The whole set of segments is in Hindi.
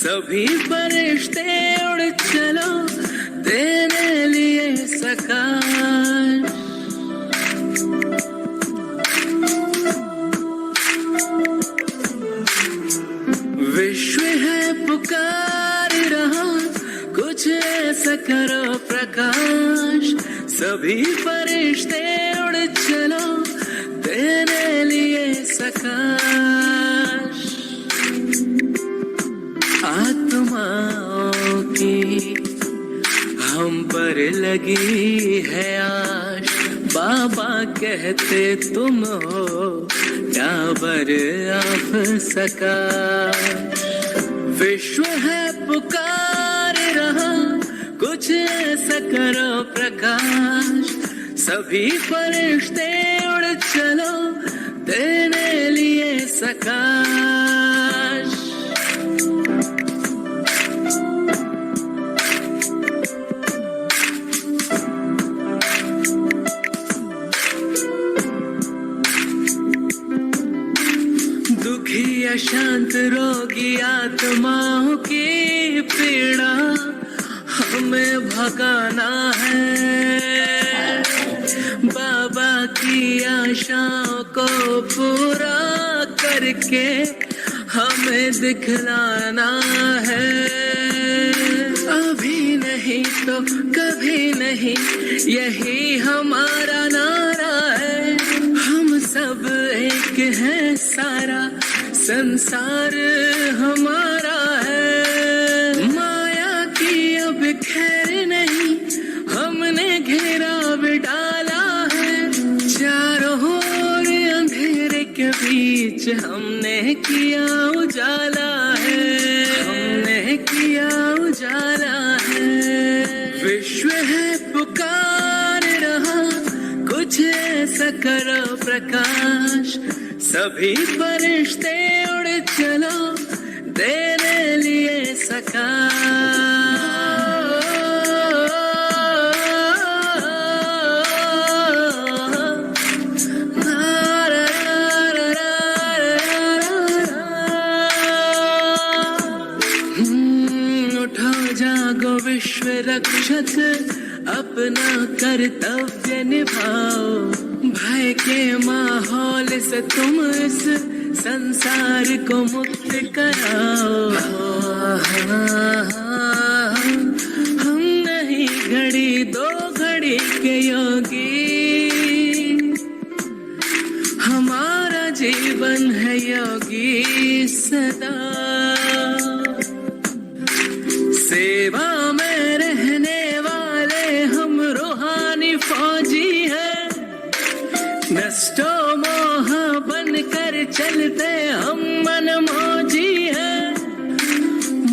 सभी फरिश्ते उड़ चलो तेरे लिए सकाश। विश्व है पुकार रहा, कुछ ऐसा करो प्रकाश। सभी फरिश्ते उड़ चलो तेरे लिए सकाश। आत्माओं की हम पर लगी है आश, बाबा कहते तुम हो टावर ऑफ सकाश। विश्व है पुकार रहा, कुछ ऐसा करो प्रकाश। सभी फरिश्ते उड़ चलो तेरे लिए सकाश। दुखी अशांत रोगी आत्माओं की पीड़ा हमें भगाना है। बाबा की आशाओं को पूरा करके हमें दिखलाना है। अभी नहीं तो कभी नहीं, यही हमारा नारा है। हम सब एक हैं, सारा संसार हमारा है। माया की अब खैर नहीं, हमने घेराव डाला है। चारों ओर अंधेरे के बीच हमने किया उजाला है। हमने किया उजाला है। विश्व है पुकार रहा, कुछ ऐसा करो प्रकाश। सभी फरिश्ते उड़ चलो तेरे लिए सकाश। उठो जागो विश्व रक्षक, अपना कर्तव्य निभाओ। भय के माहौल से तुम इस संसार को मुक्त कराओ। हम नहीं घड़ी दो घड़ी के योगी, हमारा जीवन है योगी सदा। सेवा में रहने वाले हम रूहानी फौजी हैं। नष्टो मोह बन कर चलते हम मनमौजी हैं।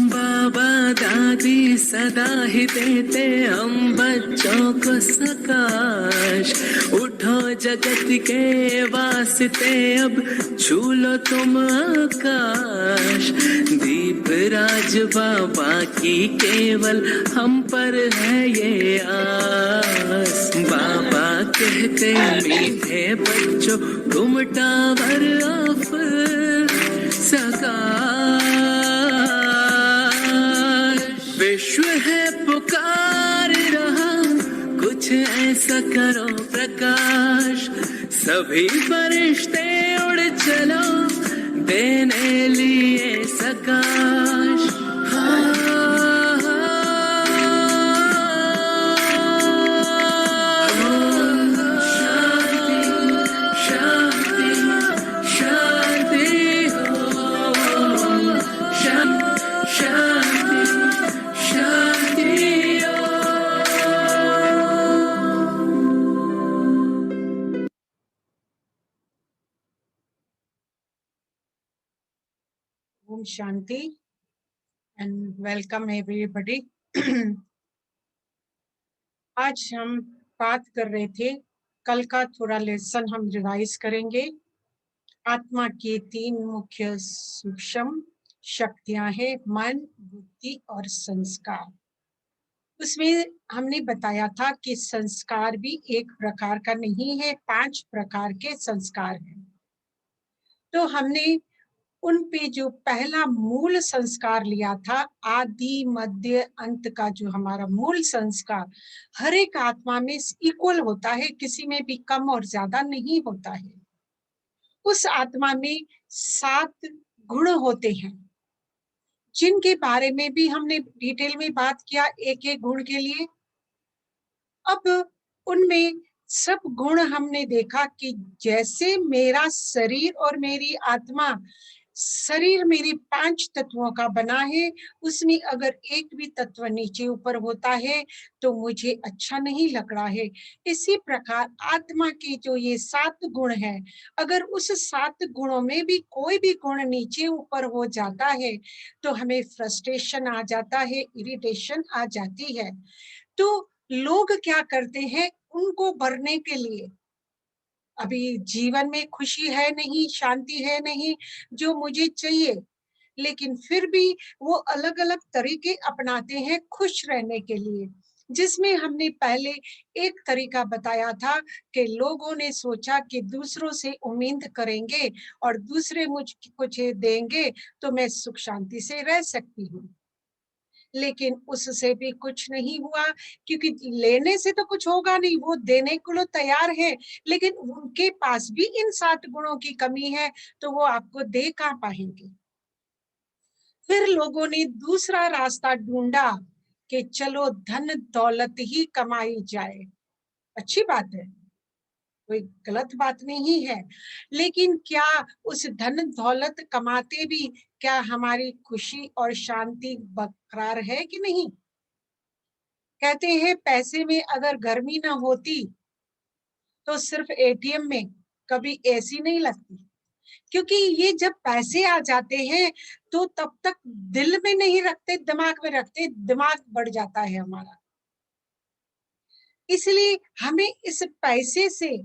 बाबा दादी सदा ही देते हम बच्चों को सकाश। उठो जगत के वास्ते अब छू लो तुम आकाश। दीप राज बाबा की केवल हम पर है ये आस। बाबा कहते मीठे बच्चों तुम टावर ऑफ सकाश। विश्व है पुकार रहा, कुछ ऐसा करो प्रकाश। सभी फरिश्ते उड़ चलो देने लिए सकाश। Om Shanti and welcome everybody. आज हम बात कर रहे थे, कल का थोड़ा लेसन हम रिवाइज करेंगे। आत्मा की 3 मुख्य सूक्ष्म शक्तियां हैं, मन, बुद्धि और संस्कार। उसमें हमने बताया था कि संस्कार भी एक प्रकार का नहीं है, 5 प्रकार के संस्कार हैं। तो हमने उन पे जो पहला मूल संस्कार लिया था, आदि मध्य अंत का जो हमारा मूल संस्कार हर एक आत्मा में इक्वल होता है, किसी में भी कम और ज्यादा नहीं होता है। उस आत्मा में 7 गुण होते हैं, जिनके बारे में भी हमने डिटेल में बात किया एक एक गुण के लिए। अब उनमें सब गुण हमने देखा कि जैसे मेरा शरीर और मेरी आत्मा, शरीर मेरी 5 तत्वों का बना है, उसमें अगर एक भी तत्व नीचे ऊपर होता है तो मुझे अच्छा नहीं लग रहा है। इसी प्रकार आत्मा के जो ये 7 गुण है, अगर उस 7 गुणों में भी कोई भी गुण नीचे ऊपर हो जाता है तो हमें फ्रस्ट्रेशन आ जाता है, इरिटेशन आ जाती है। तो लोग क्या करते हैं, उनको भरने के लिए, अभी जीवन में खुशी है नहीं, शांति है नहीं जो मुझे चाहिए, लेकिन फिर भी वो अलग अलग तरीके अपनाते हैं खुश रहने के लिए। जिसमें हमने पहले एक तरीका बताया था कि लोगों ने सोचा कि दूसरों से उम्मीद करेंगे और दूसरे मुझ कुछ देंगे तो मैं सुख शांति से रह सकती हूँ, लेकिन उससे भी कुछ नहीं हुआ, क्योंकि लेने से तो कुछ होगा नहीं, वो देने को तो तैयार है, लेकिन उनके पास भी इन 7 गुणों की कमी है, तो वो आपको दे कहाँ पाएंगे। फिर लोगों ने दूसरा रास्ता ढूंढा कि चलो धन दौलत ही कमाई जाए। अच्छी बात है, कोई गलत बात नहीं है, लेकिन क्या उस धन दौलत कमाते भी क्या हमारी खुशी और शांति बरकरार है कि नहीं। कहते हैं पैसे में अगर गर्मी ना होती तो सिर्फ एटीएम में कभी एसी नहीं लगती, क्योंकि ये जब पैसे आ जाते हैं तो तब तक दिल में नहीं रखते, दिमाग में रखते, दिमाग बढ़ जाता है हमारा। इसलिए हमें इस पैसे से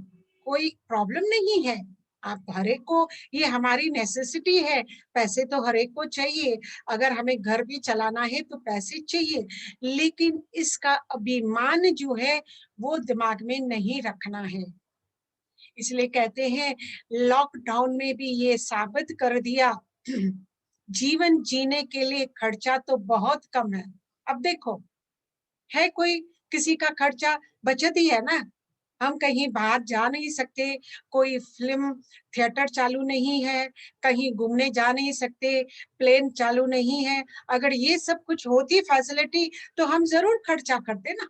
कोई प्रॉब्लम नहीं है। आप हर एक को, ये हमारी नेसेसिटी है, पैसे तो हर एक को चाहिए, अगर हमें घर भी चलाना है तो पैसे चाहिए, लेकिन इसका अभिमान जो है वो दिमाग में नहीं रखना है। इसलिए कहते हैं लॉकडाउन में भी ये साबित कर दिया, जीवन जीने के लिए खर्चा तो बहुत कम है। अब देखो, है कोई किसी का खर्चा बचत ही है ना, हम कहीं बाहर जा नहीं सकते, कोई फिल्म थिएटर चालू नहीं है, कहीं घूमने जा नहीं सकते, प्लेन चालू नहीं है। अगर ये सब कुछ होती फैसिलिटी तो हम जरूर खर्चा करते ना।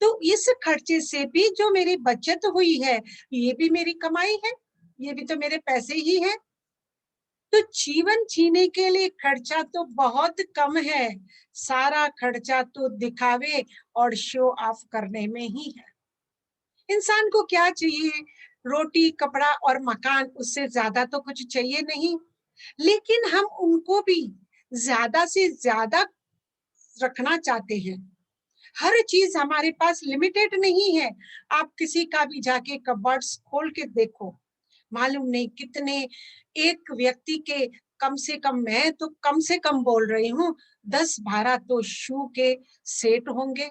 तो इस खर्चे से भी जो मेरी बचत हुई है, ये भी मेरी कमाई है, ये भी तो मेरे पैसे ही है। तो जीवन जीने के लिए खर्चा तो बहुत कम है, सारा खर्चा तो दिखावे और शो ऑफ करने में ही है। इंसान को क्या चाहिए, रोटी कपड़ा और मकान, उससे ज्यादा तो कुछ चाहिए नहीं, लेकिन हम उनको भी ज्यादा से ज्यादा रखना चाहते हैं। हर चीज हमारे पास लिमिटेड नहीं है। आप किसी का भी जाके कबर्ड्स खोल के देखो, मालूम नहीं कितने, एक व्यक्ति के कम से कम, मैं तो कम से कम बोल रही हूँ, 10-12 तो शू के सेट होंगे,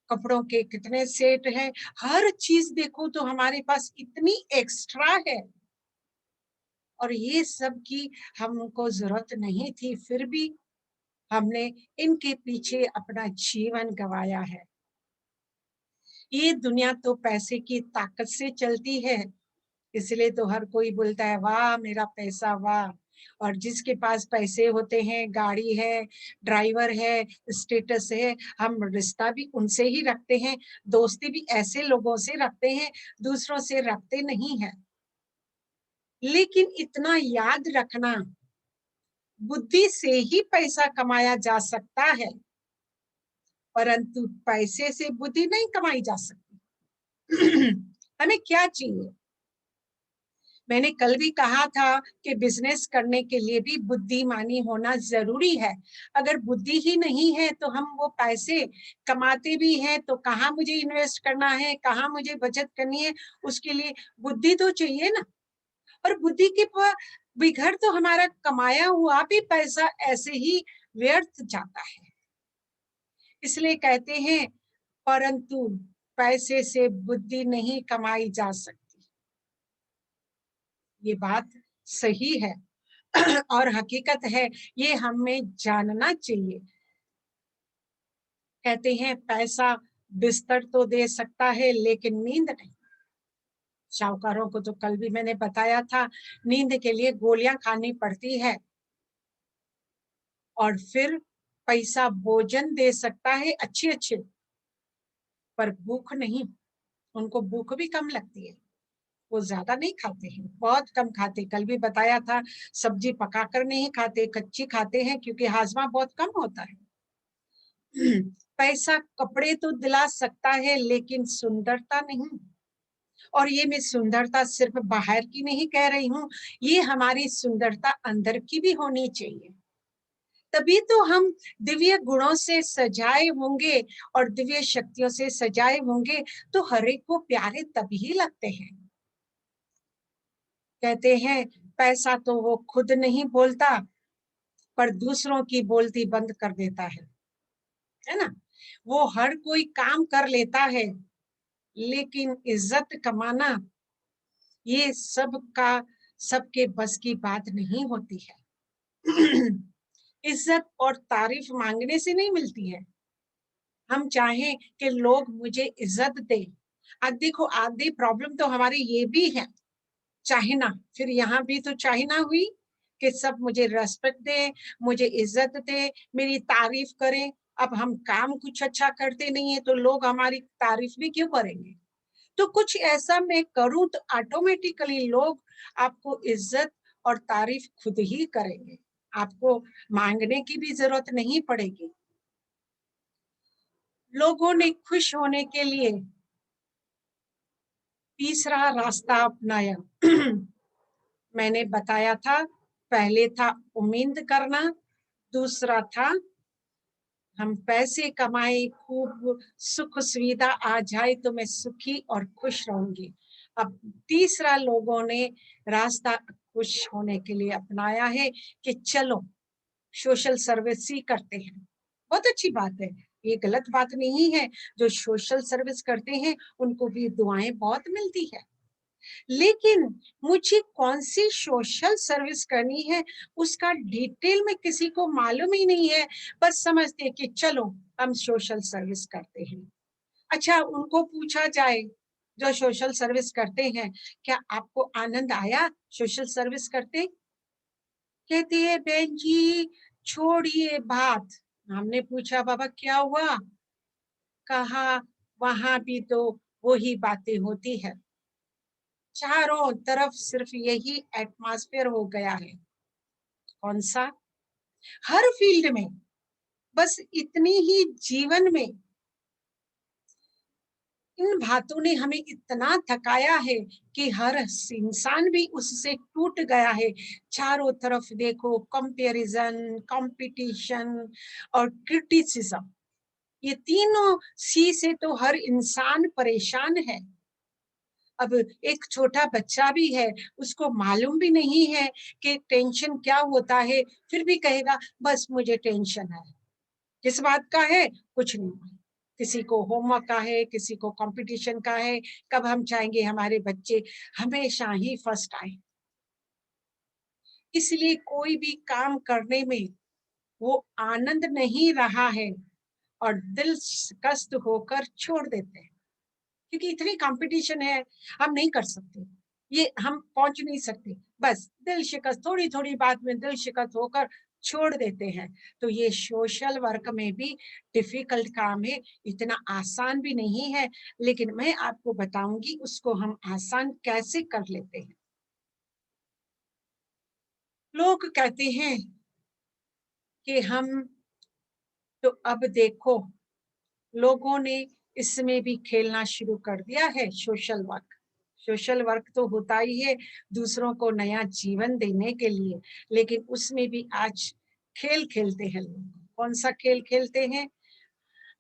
कपड़ों के कितने सेट हैं, हर चीज देखो तो हमारे पास इतनी एक्स्ट्रा है, और ये सब की हमको जरूरत नहीं थी, फिर भी हमने इनके पीछे अपना जीवन गंवाया है। ये दुनिया तो पैसे की ताकत से चलती है, इसलिए तो हर कोई बोलता है वाह मेरा पैसा वाह। और जिसके पास पैसे होते हैं, गाड़ी है, ड्राइवर है, स्टेटस है, हम रिश्ता भी उनसे ही रखते हैं, दोस्ती भी ऐसे लोगों से रखते हैं, दूसरों से रखते नहीं है। लेकिन इतना याद रखना, बुद्धि से ही पैसा कमाया जा सकता है, परंतु पैसे से बुद्धि नहीं कमाई जा सकती। हमें क्या चाहिए, मैंने कल भी कहा था कि बिजनेस करने के लिए भी बुद्धिमानी होना जरूरी है। अगर बुद्धि ही नहीं है तो हम वो पैसे कमाते भी हैं तो कहाँ मुझे इन्वेस्ट करना है, कहाँ मुझे बचत करनी है, उसके लिए बुद्धि तो चाहिए ना। और बुद्धि के बिगड़ तो हमारा कमाया हुआ भी पैसा ऐसे ही व्यर्थ जाता है। इसलिए कहते हैं परंतु पैसे से बुद्धि नहीं कमाई जा सकती, ये बात सही है। और हकीकत है, ये हमें जानना चाहिए। कहते हैं पैसा बिस्तर तो दे सकता है लेकिन नींद नहीं। शाहूकारों को तो कल भी मैंने बताया था, नींद के लिए गोलियां खानी पड़ती है। और फिर पैसा भोजन दे सकता है अच्छे अच्छे, पर भूख नहीं। उनको भूख भी कम लगती है, वो ज्यादा नहीं खाते हैं, बहुत कम खाते। कल भी बताया था, सब्जी पकाकर नहीं खाते, कच्ची खाते हैं क्योंकि हाजमा बहुत कम होता है। पैसा कपड़े तो दिला सकता है लेकिन सुंदरता नहीं। और ये मैं सुंदरता सिर्फ बाहर की नहीं कह रही हूँ, ये हमारी सुंदरता अंदर की भी होनी चाहिए। तभी तो हम दिव्य गुणों से सजाए होंगे और दिव्य शक्तियों से सजाए होंगे, तो हर एक को प्यारे तभी लगते हैं। कहते हैं पैसा तो वो खुद नहीं बोलता, पर दूसरों की बोलती बंद कर देता है ना। वो हर कोई काम कर लेता है, लेकिन इज्जत कमाना ये सबके बस की बात नहीं होती है। इज्जत और तारीफ मांगने से नहीं मिलती है। हम चाहें कि लोग मुझे इज्जत दे। अब देखो, आधी प्रॉब्लम तो हमारी ये भी है, चाहना। फिर यहाँ भी तो चाहना हुई कि सब मुझे रेस्पेक्ट दे, मुझे इज्जत दे, मेरी तारीफ करें। अब हम काम कुछ अच्छा करते नहीं है तो लोग हमारी तारीफ भी क्यों करेंगे? तो कुछ ऐसा मैं करूं तो ऑटोमेटिकली लोग आपको इज्जत और तारीफ खुद ही करेंगे, आपको मांगने की भी जरूरत नहीं पड़ेगी। लोगों ने खुश होने के लिए तीसरा रास्ता अपनाया। मैंने बताया था, पहले था उम्मीद करना, दूसरा था हम पैसे कमाए, खूब सुख सुविधा आ जाए तो मैं सुखी और खुश रहूंगी। अब तीसरा लोगों ने रास्ता खुश होने के लिए अपनाया है कि चलो सोशल सर्विस ही करते हैं। बहुत अच्छी बात है, ये गलत बात नहीं है। जो सोशल सर्विस करते हैं उनको भी दुआएं बहुत मिलती है। लेकिन मुझे कौन सी सोशल सर्विस करनी है उसका डिटेल में किसी को मालूम ही नहीं है। बस समझते कि चलो हम सोशल सर्विस करते हैं। अच्छा, उनको पूछा जाए जो सोशल सर्विस करते हैं, क्या आपको आनंद आया सोशल सर्विस करते? कहती है बहन जी छोड़िए बात। हमने पूछा बाबा क्या हुआ? कहा वहां भी तो वही बातें होती है, चारों तरफ सिर्फ यही एटमॉस्फेयर हो गया है। कौन सा? हर फील्ड में बस इतनी ही जीवन में इन बातों ने हमें इतना थकाया है कि हर इंसान भी उससे टूट गया है। चारों तरफ देखो कंपैरिजन, कंपटीशन और क्रिटिसिज्म, ये तीनों सी से तो हर इंसान परेशान है। अब एक छोटा बच्चा भी है, उसको मालूम भी नहीं है कि टेंशन क्या होता है, फिर भी कहेगा बस मुझे टेंशन है। किस बात का है? कुछ नहीं। किसी को होमवर्क का है, किसी को कंपटीशन का है। कब हम चाहेंगे हमारे बच्चे हमेशा ही फर्स्ट आए। इसलिए कोई भी काम करने में वो आनंद नहीं रहा है और दिल कष्ट होकर छोड़ देते हैं, क्योंकि इतनी कंपटीशन है, हम नहीं कर सकते, ये हम पहुंच नहीं सकते। बस दिल शिकस्त, थोड़ी थोड़ी बात में दिल शिकस्त होकर छोड़ देते हैं। तो ये सोशल वर्क में भी डिफिकल्ट काम है, इतना आसान भी नहीं है। लेकिन मैं आपको बताऊंगी उसको हम आसान कैसे कर लेते हैं। लोग कहते हैं कि हम, तो अब देखो लोगों ने इसमें भी खेलना शुरू कर दिया है सोशल वर्क। सोशल वर्क तो होता ही है दूसरों को नया जीवन देने के लिए, लेकिन उसमें भी आज खेल खेलते हैं लोग। कौन सा खेल खेलते हैं?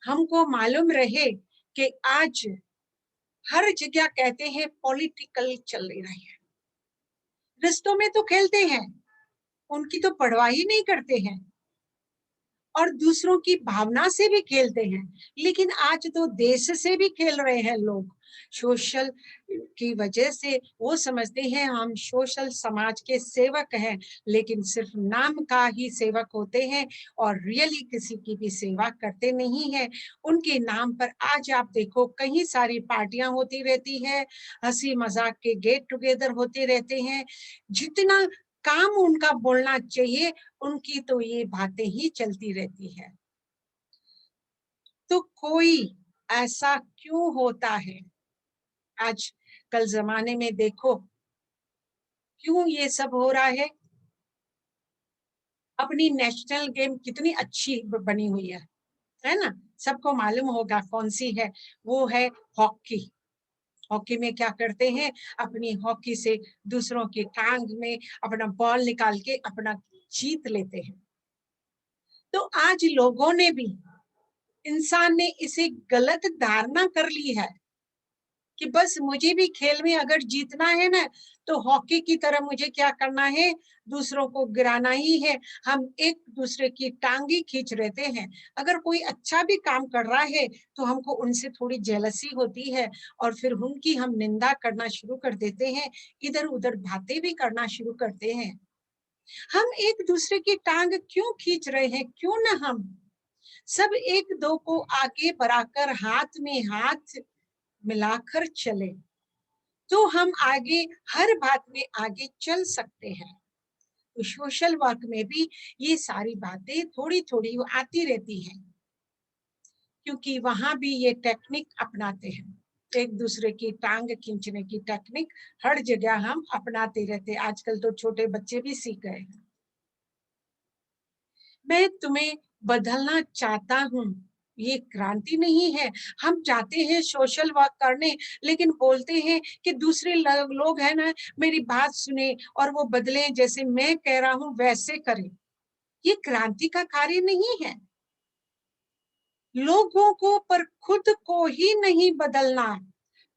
हमको मालूम रहे कि आज हर जगह कहते हैं पॉलिटिकल चल रही है, रिश्तों में तो खेलते हैं, उनकी तो परवाह ही नहीं करते हैं। और दूसरों की भावना से भी खेलते हैं। लेकिन आज तो देश से भी खेल रहे हैं लोग। सोशल की वजह से वो समझते हैं हम सोशल समाज के सेवक हैं, लेकिन सिर्फ नाम का ही सेवक होते हैं और रियली किसी की भी सेवा करते नहीं है। उनके नाम पर आज आप देखो कई सारी पार्टियां होती रहती है, हंसी मजाक के गेट टुगेदर होते रहते हैं। जितना काम उनका बोलना चाहिए, उनकी तो ये बातें ही चलती रहती है। तो कोई ऐसा क्यों होता है? आज कल जमाने में देखो क्यों ये सब हो रहा है। अपनी नेशनल गेम कितनी अच्छी बनी हुई है ना? सबको मालूम होगा कौन सी है। वो है हॉकी। हॉकी में क्या करते हैं, अपनी हॉकी से दूसरों की टांग में अपना बॉल निकाल के अपना जीत लेते हैं। तो आज लोगों ने भी, इंसान ने इसे गलत धारणा कर ली है कि बस मुझे भी खेल में अगर जीतना है ना, तो हॉकी की तरह मुझे क्या करना है, दूसरों को गिराना ही है। हम एक दूसरे की टांगी खींच रहते हैं। अगर कोई अच्छा भी काम कर रहा है तो हमको उनसे थोड़ी जेलसी होती है और फिर उनकी हम निंदा करना शुरू कर देते हैं, इधर उधर बातें भी करना शुरू करते हैं। हम एक दूसरे की टांग क्यों खींच रहे हैं? क्यों ना हम सब एक दो को आगे बढ़ाकर हाथ में हाथ मिलाकर चले, तो हम आगे हर बात में आगे चल सकते हैं। तो सोशल वर्क में भी ये सारी बातें थोड़ी थोड़ी आती रहती हैं, क्योंकि वहां भी ये टेक्निक अपनाते हैं। एक दूसरे की टांग खींचने की टेक्निक हर जगह हम अपनाते रहते हैं। आजकल तो छोटे बच्चे भी सीख गए हैं। मैं तुम्हें बदलना चाहता हूँ, ये क्रांति नहीं है। हम जाते हैं सोशल वर्क करने, लेकिन बोलते हैं कि दूसरे लोग हैं ना, मेरी बात सुने और वो बदले, जैसे मैं कह रहा हूँ वैसे करें। ये क्रांति का कार्य नहीं है। लोगों को पर खुद को ही नहीं बदलना।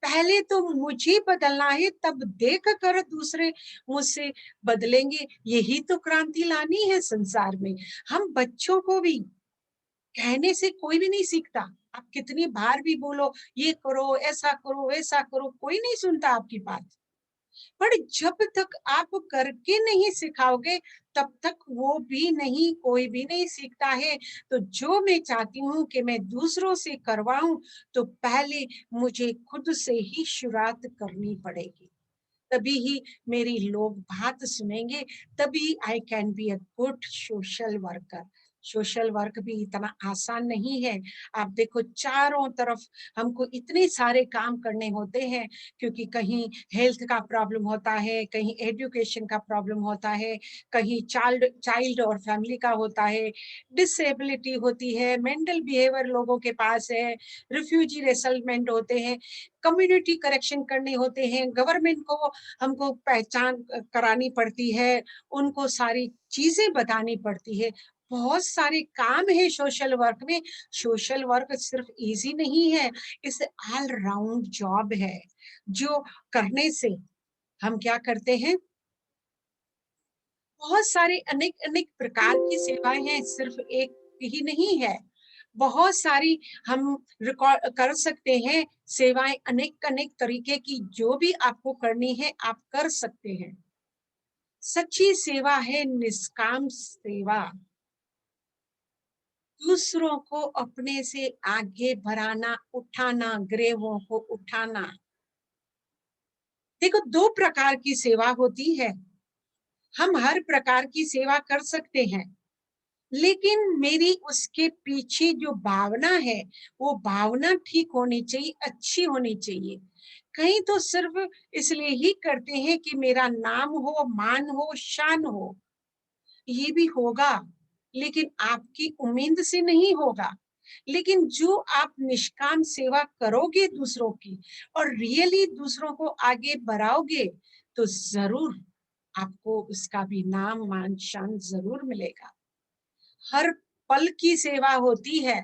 पहले तो मुझे बदलना है, तब देख कर दूसरे मुझसे बदलेंगे। यही तो क्रांति लानी है संसार में। हम बच्चों को भी कहने से कोई भी नहीं सीखता। आप कितनी बार भी बोलो ये करो, ऐसा करो, वैसा करो, कोई नहीं सुनता आपकी बात। पर जब तक आप करके नहीं सिखाओगे, तब तक वो भी नहीं, कोई भी नहीं सीखता है। तो जो मैं चाहती हूँ कि मैं दूसरों से करवाऊं, तो पहले मुझे खुद से ही शुरुआत करनी पड़ेगी। तभी ही मेरी लोग बात सुनेंगे, तभी I can be a good social worker. Social work भी इतना आसान नहीं है। आप देखो चारों तरफ हमको इतने सारे काम करने होते हैं, क्योंकि कहीं हेल्थ का प्रॉब्लम होता है, कहीं एजुकेशन का प्रॉब्लम होता है, कहीं चाइल्ड चाइल्ड और फैमिली का होता है, डिसेबिलिटी होती है, मेंटल बिहेवियर लोगों के पास है, रिफ्यूजी रेसेटलमेंट होते हैं, कम्युनिटी करेक्शन करने होते हैं, गवर्नमेंट को हमको पहचान करानी पड़ती है, उनको सारी चीजें बतानी पड़ती है। बहुत सारे काम है सोशल वर्क में। सोशल वर्क सिर्फ इजी नहीं है, इस ऑल राउंड जॉब है, जो करने से हम क्या करते हैं, बहुत सारे अनेक अनेक प्रकार की सेवाएं हैं, सिर्फ एक ही नहीं है। बहुत सारी हम रिकॉर्ड कर सकते हैं सेवाएं, अनेक अनेक तरीके की, जो भी आपको करनी है आप कर सकते हैं। सच्ची सेवा है निष्काम सेवा, दूसरों को अपने से आगे बढ़ाना, उठाना, गिरेवों को उठाना। देखो दो प्रकार की सेवा होती है। हम हर प्रकार की सेवा कर सकते हैं, लेकिन मेरी उसके पीछे जो भावना है, वो भावना ठीक होनी चाहिए, अच्छी होनी चाहिए। कहीं तो सिर्फ इसलिए ही करते हैं कि मेरा नाम हो, मान हो, शान हो। ये भी होगा, लेकिन आपकी उम्मीद से नहीं होगा। लेकिन जो आप निष्काम सेवा करोगे दूसरों की और रियली दूसरों को आगे बढ़ाओगे, तो जरूर आपको उसका भी नाम मान शान जरूर मिलेगा। हर पल की सेवा होती है,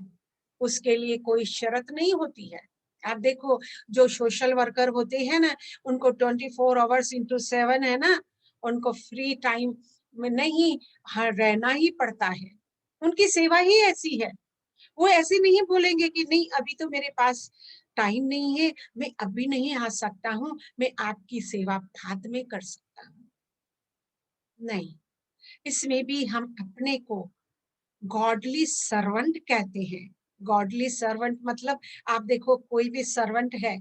उसके लिए कोई शर्त नहीं होती है। आप देखो जो सोशल वर्कर होते हैं ना, उनको 24 आवर्स इंटू 7 है ना, उनको फ्री टाइम में नहीं रहना ही पड़ता है। उनकी सेवा ही ऐसी है। वो ऐसे नहीं बोलेंगे कि नहीं अभी तो मेरे पास टाइम नहीं है, मैं अभी नहीं आ सकता हूँ, मैं आपकी सेवा बाद में कर सकता हूँ। नहीं, इसमें भी हम अपने को गॉडली सर्वेंट कहते हैं। गॉडली सर्वेंट मतलब आप देखो कोई भी सर्वेंट है,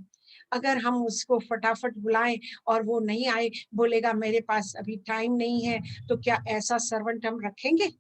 अगर हम उसको फटाफट बुलाएं और वो नहीं आए, बोलेगा मेरे पास अभी टाइम नहीं है, तो क्या ऐसा सर्वेंट हम रखेंगे?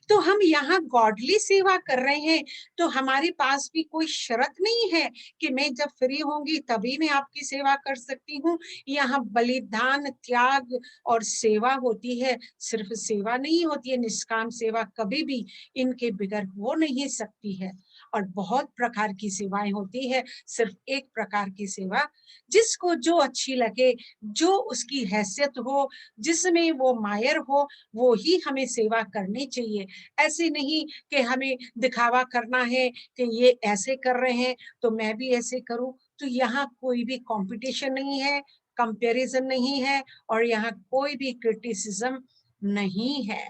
तो हम यहाँ गॉडली सेवा कर रहे हैं, तो हमारे पास भी कोई शर्त नहीं है कि मैं जब फ्री होंगी तभी मैं आपकी सेवा कर सकती हूँ। यहाँ बलिदान, त्याग और सेवा होती है, सिर्फ सेवा नहीं होती है, निष्काम सेवा कभी भी इनके बिगर हो नहीं सकती है। और बहुत प्रकार की सेवाएं होती है, सिर्फ एक प्रकार की सेवा जिसको जो अच्छी लगे, जो उसकी हैसियत हो, जिसमें वो मायर हो, वो ही हमें सेवा करनी चाहिए। ऐसे नहीं कि हमें दिखावा करना है कि ये ऐसे कर रहे हैं तो मैं भी ऐसे करूं। तो यहाँ कोई भी कंपटीशन नहीं है, कंपैरिजन नहीं है, और यहाँ कोई भी क्रिटिसिज्म नहीं है।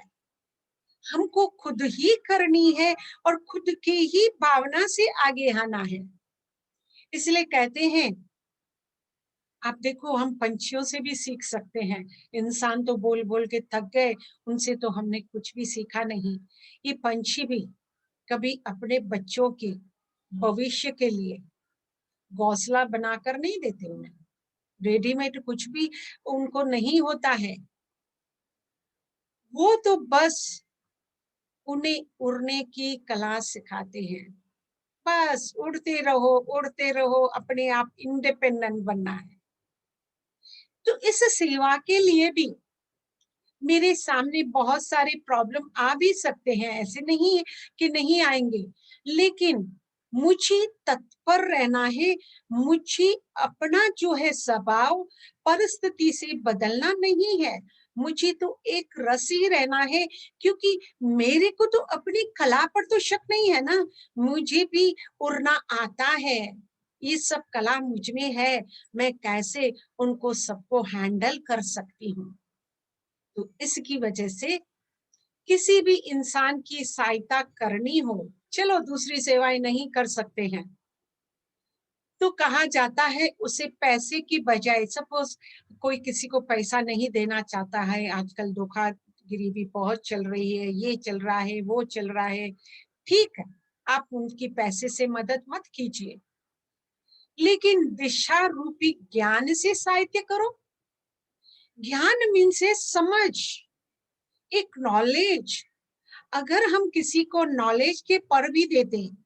हमको खुद ही करनी है और खुद की ही भावना से आगे आना है। इसलिए कहते हैं, आप देखो हम पंछियों से भी सीख सकते हैं। इंसान तो बोल बोल के थक गए, उनसे तो हमने कुछ भी सीखा नहीं। ये पंछी भी कभी अपने बच्चों के भविष्य के लिए घोंसला बनाकर नहीं देते, उन्हें रेडीमेड कुछ भी उनको नहीं होता है। वो तो बस उन्हें उड़ने की कला सिखाते हैं। बस उड़ते रहो, अपने आप इंडिपेंडेंट बनना है। तो इस सेवा के लिए भी मेरे सामने बहुत सारे प्रॉब्लम आ भी सकते हैं, ऐसे नहीं है कि नहीं आएंगे, लेकिन मुझे तत्पर रहना है। मुझे अपना जो है स्वभाव परिस्थिति से बदलना नहीं है, मुझे तो एक रसी रहना है। क्योंकि मेरे को तो अपनी कला पर तो शक नहीं है ना, मुझे भी उड़ना आता है, ये सब कला मुझ में है, मैं कैसे उनको सबको हैंडल कर सकती हूँ। तो इसकी वजह से किसी भी इंसान की सहायता करनी हो, चलो दूसरी सेवाएं नहीं कर सकते हैं, तो कहा जाता है उसे पैसे की बजाय, सपोज कोई किसी को पैसा नहीं देना चाहता है, आजकल धोखाधड़ी भी बहुत चल रही है, ये चल रहा है, वो चल रहा है, ठीक है, आप उनकी पैसे से मदद मत कीजिए, लेकिन दिशा रूपी ज्ञान से सहायता करो। ज्ञान मीन से समझ, एक नॉलेज। अगर हम किसी को नॉलेज के पर भी देते हैं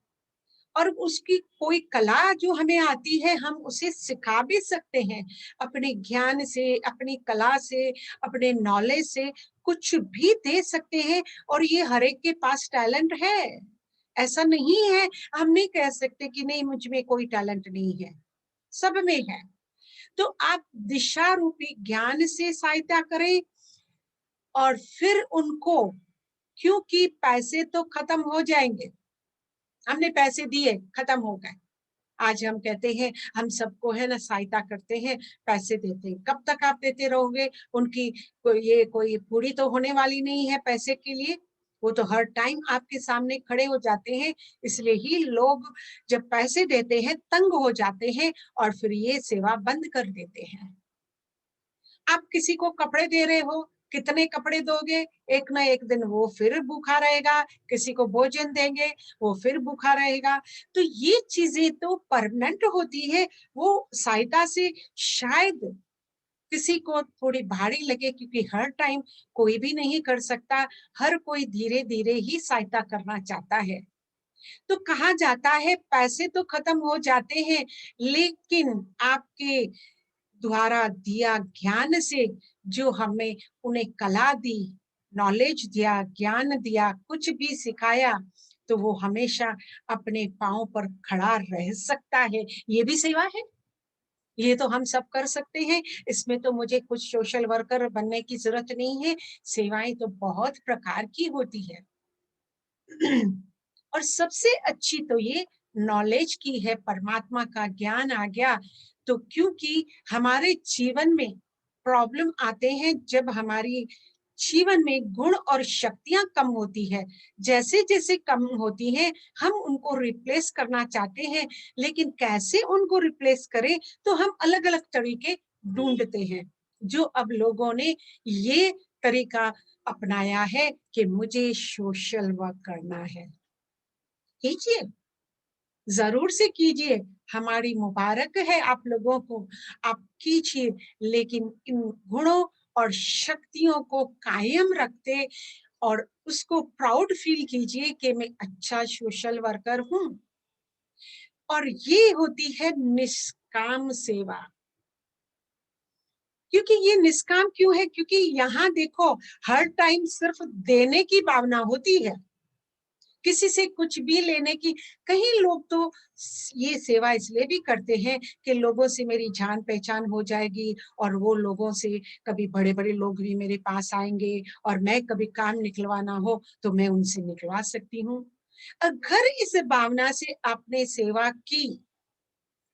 और उसकी कोई कला जो हमें आती है हम उसे सिखा भी सकते हैं, अपने ज्ञान से, अपनी कला से, अपने नॉलेज से कुछ भी दे सकते हैं। और ये हर एक के पास टैलेंट है, ऐसा नहीं है, हम नहीं कह सकते कि नहीं मुझ में कोई टैलेंट नहीं है, सब में है। तो आप दिशा रूपी ज्ञान से सहायता करें, और फिर उनको, क्योंकि पैसे तो खत्म हो जाएंगे, हमने पैसे दिए खत्म हो गए, आज हम कहते हैं हम सबको है ना सहायता करते हैं, पैसे देते हैं, कब तक आप देते रहोगे? उनकी कोई पूरी तो होने वाली नहीं है पैसे के लिए, वो तो हर टाइम आपके सामने खड़े हो जाते हैं। इसलिए ही लोग जब पैसे देते हैं तंग हो जाते हैं और फिर ये सेवा बंद कर देते हैं। आप किसी को कपड़े दे रहे हो, कितने कपड़े दोगे? एक ना एक दिन वो फिर भूखा रहेगा, किसी को भोजन देंगे, वो फिर भूखा रहेगा। तो ये चीजें तो परमानेंट होती है, वो सहायता से शायद किसी को थोड़ी भारी लगे, क्योंकि हर टाइम कोई भी नहीं कर सकता, हर कोई धीरे धीरे ही सहायता करना चाहता है। तो कहा जाता है पैसे तो खत्म हो जाते हैं, लेकिन आपके द्वारा दिया ज्ञान से, जो हमें उन्हें कला दी, नॉलेज दिया, ज्ञान दिया, कुछ भी सिखाया, तो वो हमेशा अपने पांव पर खड़ा रह सकता है। ये भी सेवा है, ये तो हम सब कर सकते हैं, इसमें तो मुझे कुछ सोशल वर्कर बनने की जरूरत नहीं है। सेवाएं तो बहुत प्रकार की होती है और सबसे अच्छी तो ये नॉलेज की है, परमात्मा का ज्ञान आ गया। तो क्योंकि हमारे जीवन में प्रॉब्लम आते हैं जब हमारी जीवन में गुण और शक्तियां कम होती है, जैसे जैसे कम होती हैं हम उनको रिप्लेस करना चाहते हैं, लेकिन कैसे उनको रिप्लेस करें तो हम अलग अलग तरीके ढूंढते हैं। जो अब लोगों ने ये तरीका अपनाया है कि मुझे सोशल वर्क करना है, कीजिए, जरूर से कीजिए, हमारी मुबारक है आप लोगों को, आप कीजिए, लेकिन इन गुणों और शक्तियों को कायम रखते और उसको प्राउड फील कीजिए कि मैं अच्छा सोशल वर्कर हूँ। और ये होती है निष्काम सेवा। क्योंकि ये निष्काम क्यों है? क्योंकि यहाँ देखो हर टाइम सिर्फ देने की भावना होती है, किसी से कुछ भी लेने की। कई लोग तो ये सेवा इसलिए भी करते हैं कि लोगों से मेरी जान पहचान हो जाएगी और वो लोगों से कभी बड़े बड़े लोग भी मेरे पास आएंगे और मैं कभी काम निकलवाना हो तो मैं उनसे निकलवा सकती हूँ। अगर इस भावना से आपने सेवा की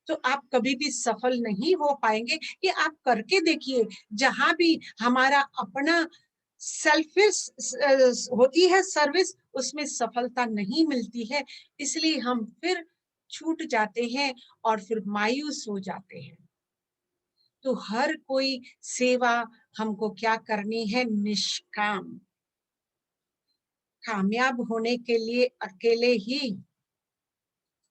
तो आप कभी भी सफल नहीं हो पाएंगे। ये आप करके देखिए, जहां भी हमारा अपना सेल्फिश होती है सर्विस, उसमें सफलता नहीं मिलती है, इसलिए हम फिर छूट जाते हैं और फिर मायूस हो जाते हैं। तो हर कोई सेवा हमको क्या करनी है? निष्काम। कामयाब होने के लिए अकेले ही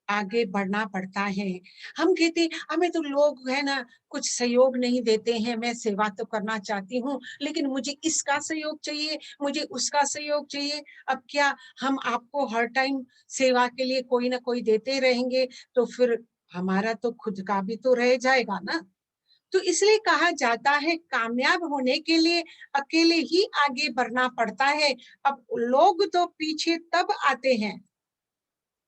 आगे बढ़ना पड़ता है। हम कहते हमें तो लोग है ना कुछ सहयोग नहीं देते हैं, मैं सेवा तो करना चाहती हूँ लेकिन मुझे इसका सहयोग चाहिए, मुझे उसका सहयोग चाहिए। अब क्या हम आपको हर टाइम सेवा के लिए कोई ना कोई देते रहेंगे तो फिर हमारा तो खुद का भी तो रह जाएगा ना। तो इसलिए कहा जाता है कामयाब होने के लिए अकेले ही आगे बढ़ना पड़ता है। अब लोग तो पीछे तब आते हैं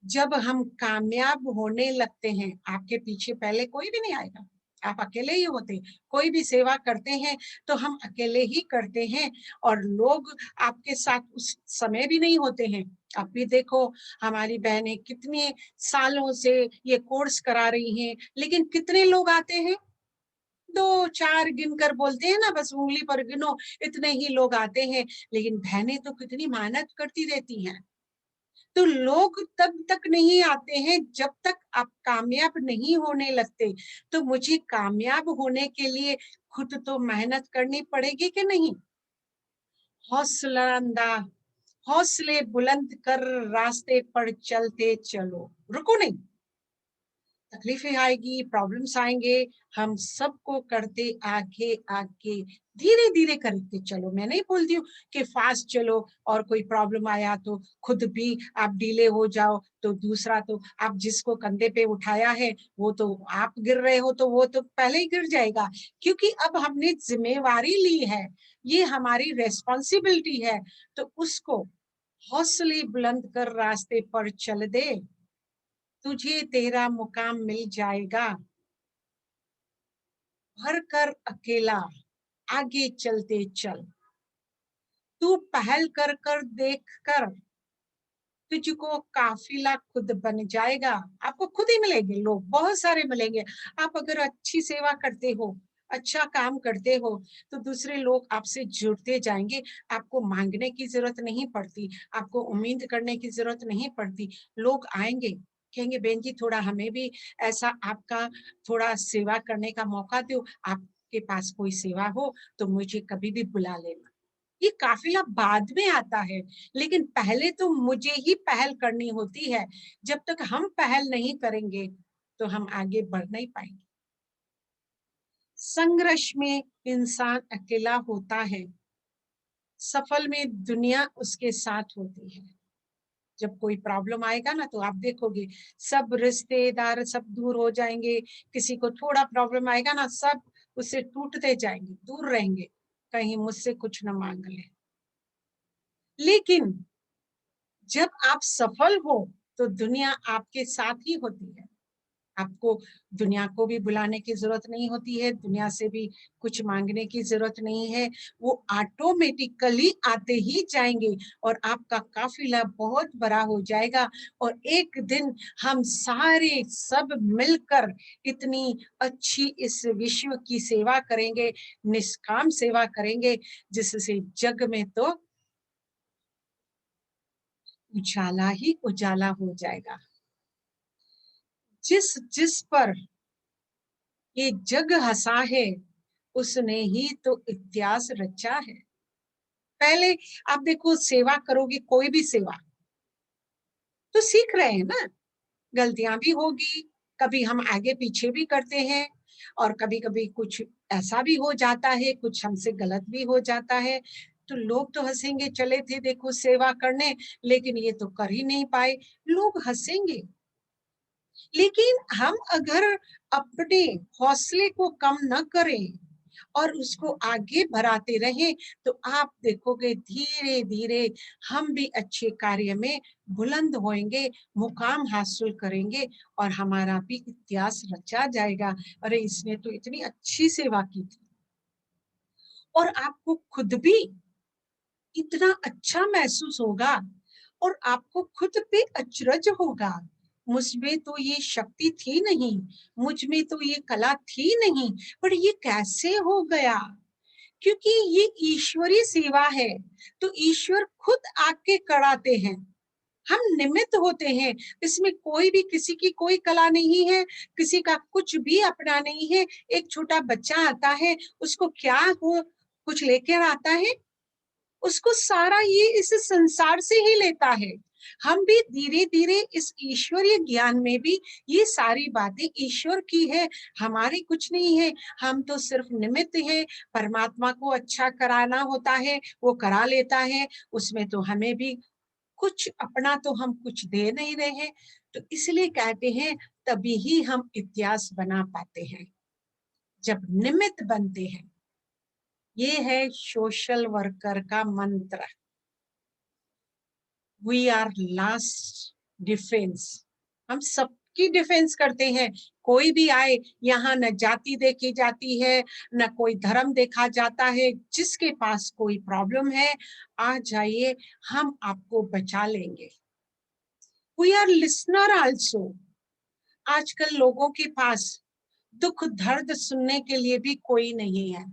जब हम कामयाब होने लगते हैं। आपके पीछे पहले कोई भी नहीं आएगा, आप अकेले ही होते। कोई भी सेवा करते हैं तो हम अकेले ही करते हैं और लोग आपके साथ उस समय भी नहीं होते हैं। अब भी देखो हमारी बहनें कितने सालों से ये कोर्स करा रही हैं, लेकिन कितने लोग आते हैं? दो चार गिनकर बोलते हैं ना, बस उंगली पर गिनो, इतने ही लोग आते हैं। लेकिन बहनें तो कितनी मेहनत करती रहती हैं। तो लोग तब तक नहीं आते हैं जब तक आप कामयाब नहीं होने लगते। तो मुझे कामयाब होने के लिए खुद तो मेहनत करनी पड़ेगी कि नहीं? हौसला अंदाज, हौसले बुलंद कर रास्ते पर चलते चलो, रुको नहीं। तकलीफें आएगी, प्रॉब्लम्स आएंगे, हम सबको करते आगे आगे धीरे धीरे करते चलो। मैं नहीं बोलती हूँ कि फास्ट चलो और कोई प्रॉब्लम आया तो खुद भी आप डीले हो जाओ तो दूसरा तो आप जिसको कंधे पे उठाया है वो तो आप गिर रहे हो तो वो तो पहले ही गिर जाएगा। क्योंकि अब हमने जिम्मेवारी ली है, ये हमारी रेस्पॉन्सिबिलिटी है। तो उसको हौसले बुलंद कर रास्ते पर चल दे, तुझे तेरा मुकाम मिल जाएगा। भर कर अकेला आगे चलते चल, तू पहल कर कर देख कर तुझको काफिला खुद बन जाएगा। आपको खुद ही मिलेंगे लोग, बहुत सारे मिलेंगे। आप अगर अच्छी सेवा करते हो, अच्छा काम करते हो तो दूसरे लोग आपसे जुड़ते जाएंगे। आपको मांगने की जरूरत नहीं पड़ती, आपको उम्मीद करने की जरूरत नहीं पड़ती। लोग आएंगे, कहेंगे बहन जी थोड़ा हमें भी ऐसा आपका थोड़ा सेवा करने का मौका दो, आपके पास कोई सेवा हो तो मुझे कभी भी बुला लेना। ये काफिला बाद में आता है, लेकिन पहले तो मुझे ही पहल करनी होती है। जब तक हम पहल नहीं करेंगे तो हम आगे बढ़ नहीं पाएंगे। संघर्ष में इंसान अकेला होता है, सफल में दुनिया उसके साथ होती है। जब कोई प्रॉब्लम आएगा ना तो आप देखोगे सब रिश्तेदार सब दूर हो जाएंगे। किसी को थोड़ा प्रॉब्लम आएगा ना सब उससे टूटते जाएंगे, दूर रहेंगे, कहीं मुझसे कुछ न मांग ले। लेकिन जब आप सफल हो तो दुनिया आपके साथ ही होती है। आपको दुनिया को भी बुलाने की जरूरत नहीं होती है, दुनिया से भी कुछ मांगने की जरूरत नहीं है, वो ऑटोमेटिकली आते ही जाएंगे और आपका काफिला बहुत बड़ा हो जाएगा। और एक दिन हम सारे सब मिलकर इतनी अच्छी इस विश्व की सेवा करेंगे, निष्काम सेवा करेंगे, जिससे जग में तो उजाला ही उजाला हो जाएगा। जिस जिस पर ये जग हंसा है, उसने ही तो इतिहास रचा है। पहले आप देखो, सेवा करोगे, कोई भी सेवा, तो सीख रहे हैं ना, गलतियां भी होगी, कभी हम आगे पीछे भी करते हैं, और कभी कभी कुछ ऐसा भी हो जाता है, कुछ हमसे गलत भी हो जाता है, तो लोग तो हंसेंगे, चले थे देखो सेवा करने, लेकिन ये तो कर ही नहीं पाए, लोग हंसेंगे। लेकिन हम अगर अपने हौसले को कम न करें और उसको आगे बढ़ाते रहें, तो आप देखोगे धीरे धीरे हम भी अच्छे कार्य में बुलंद होएंगे, मुकाम हासिल करेंगे, और हमारा भी इतिहास रचा जाएगा। अरे इसने तो इतनी अच्छी सेवा की थी, और आपको खुद भी इतना अच्छा महसूस होगा, और आपको खुद पे अचरज होगा, मुझ में तो ये शक्ति थी नहीं, मुझ में तो ये कला थी नहीं, पर ये कैसे हो गया? क्योंकि ये ईश्वरीय सेवा है, तो ईश्वर खुद आके कराते हैं, हम निमित्त होते हैं। इसमें कोई भी, किसी की कोई कला नहीं है, किसी का कुछ भी अपना नहीं है। एक छोटा बच्चा आता है, उसको क्या हो कुछ लेकर आता है, उसको सारा ये इस संसार से ही लेता है। हम भी धीरे धीरे इस ईश्वरीय ज्ञान में भी ये सारी बातें ईश्वर की है, हमारी कुछ नहीं है, हम तो सिर्फ निमित्त है। परमात्मा को अच्छा कराना होता है, वो करा लेता है, उसमें तो हमें भी कुछ अपना तो हम कुछ दे नहीं रहे हैं। तो इसलिए कहते हैं, तभी ही हम इतिहास बना पाते हैं, जब निमित्त बनते हैं। ये है सोशल वर्कर का मंत्र। We are last defence. हम सबकी डिफेंस करते हैं। कोई भी आए, यहाँ न जाति देखी जाती है, न कोई धर्म देखा जाता है। जिसके पास कोई प्रॉब्लम है, आ जाइए, हम आपको बचा लेंगे। We are listener also. आजकल लोगों के पास दुख दर्द सुनने के लिए भी कोई नहीं है।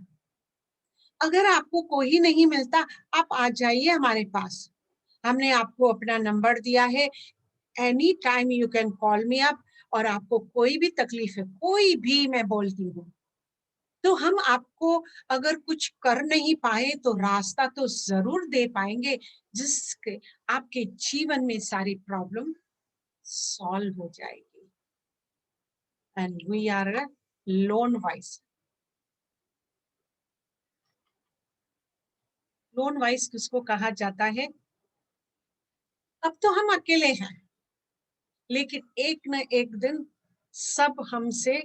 अगर आपको कोई नहीं मिलता, आप आ जाइए हमारे पास, हमने आपको अपना नंबर दिया है, any time you can call me up. और आपको कोई भी तकलीफ है, कोई भी, मैं बोलती हूँ, तो हम आपको अगर कुछ कर नहीं पाए तो रास्ता तो जरूर दे पाएंगे, जिसके आपके जीवन में सारी प्रॉब्लम सॉल्व हो जाएगी। And we are a lone wise. Lone wise किसको कहा जाता है? अब तो हम अकेले हैं, लेकिन एक न एक दिन सब हमसे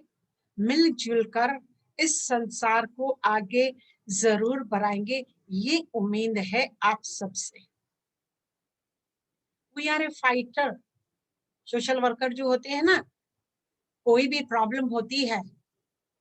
मिलजुल कर इस संसार को आगे जरूर बढ़ाएंगे, ये उम्मीद है आप सबसे। We are a fighter. Social worker जो होते हैं ना, कोई भी प्रॉब्लम होती है,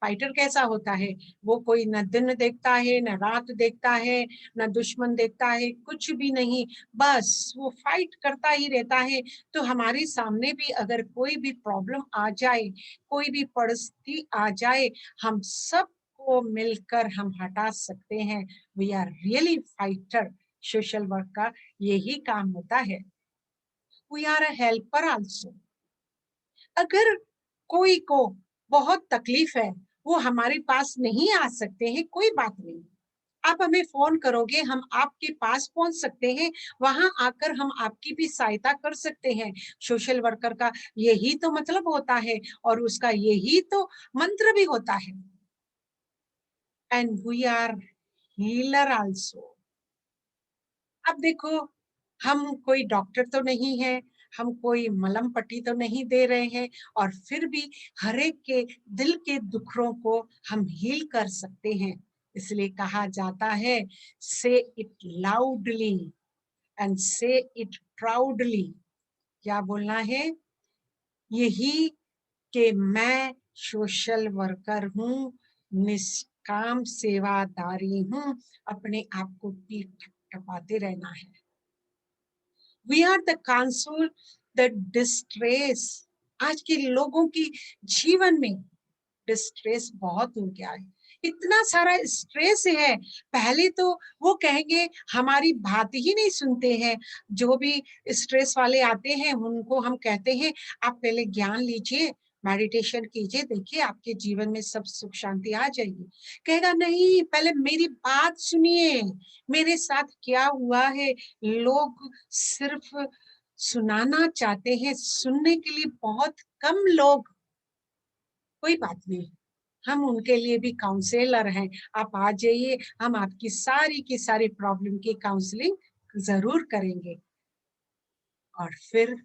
फाइटर कैसा होता है? वो कोई न दिन देखता है, न रात देखता है, न दुश्मन देखता है, कुछ भी नहीं, बस वो फाइट करता ही रहता है। तो हमारे सामने भी अगर कोई भी प्रॉब्लम आ जाए, कोई भी परिस्थिति आ जाए, हम सबको मिलकर हम हटा सकते हैं। We are really fighter. Social work का यही काम होता है। We are a helper also. अगर कोई को बहुत तकलीफ है, वो हमारे पास नहीं आ सकते हैं, कोई बात नहीं, आप हमें फोन करोगे, हम आपके पास पहुंच सकते हैं, वहां आकर हम आपकी भी सहायता कर सकते हैं। सोशल वर्कर का यही तो मतलब होता है, और उसका यही तो मंत्र भी होता है। And we are healer also. अब देखो, हम कोई डॉक्टर तो नहीं है, हम कोई मलम पट्टी तो नहीं दे रहे हैं, और फिर भी हर एक के दिल के दुखों को हम हील कर सकते हैं। इसलिए कहा जाता है, से इट लाउडली एंड से इट प्राउडली। क्या बोलना है? यही कि मैं सोशल वर्कर हूँ, निष्काम सेवादारी हूँ, अपने आप को पीठ थपथपाते रहना है। We are the console the distress. आज के लोगों की जीवन में डिस्ट्रेस बहुत हो गया है, इतना सारा स्ट्रेस है। पहले तो वो कहेंगे हमारी बात ही नहीं सुनते हैं, जो भी स्ट्रेस वाले आते हैं उनको हम कहते हैं आप पहले ज्ञान लीजिए, मेडिटेशन कीजिए, देखिए आपके जीवन में सब सुख शांति आ जाएगी। कहेगा नहीं, पहले मेरी बात सुनिए, मेरे साथ क्या हुआ है। लोग सिर्फ सुनाना चाहते हैं, सुनने के लिए बहुत कम लोग। कोई बात नहीं, हम उनके लिए भी काउंसलर हैं, आप आ जाइए, हम आपकी सारी की सारी प्रॉब्लम की काउंसलिंग जरूर करेंगे। और फिर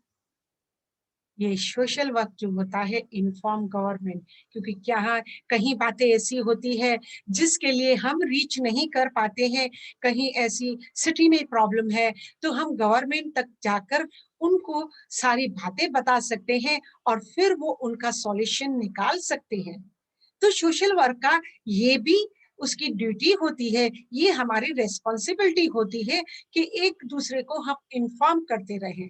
ये सोशल वर्क जो होता है, इन्फॉर्म गवर्नमेंट, क्योंकि क्या है, कहीं बातें ऐसी होती है जिसके लिए हम रीच नहीं कर पाते हैं, कहीं ऐसी सिटी में प्रॉब्लम है तो हम गवर्नमेंट तक जाकर उनको सारी बातें बता सकते हैं और फिर वो उनका सॉल्यूशन निकाल सकते हैं। तो सोशल वर्क का ये भी उसकी ड्यूटी होती है, ये हमारी रेस्पॉन्सिबिलिटी होती है कि एक दूसरे को हम इन्फॉर्म करते रहें।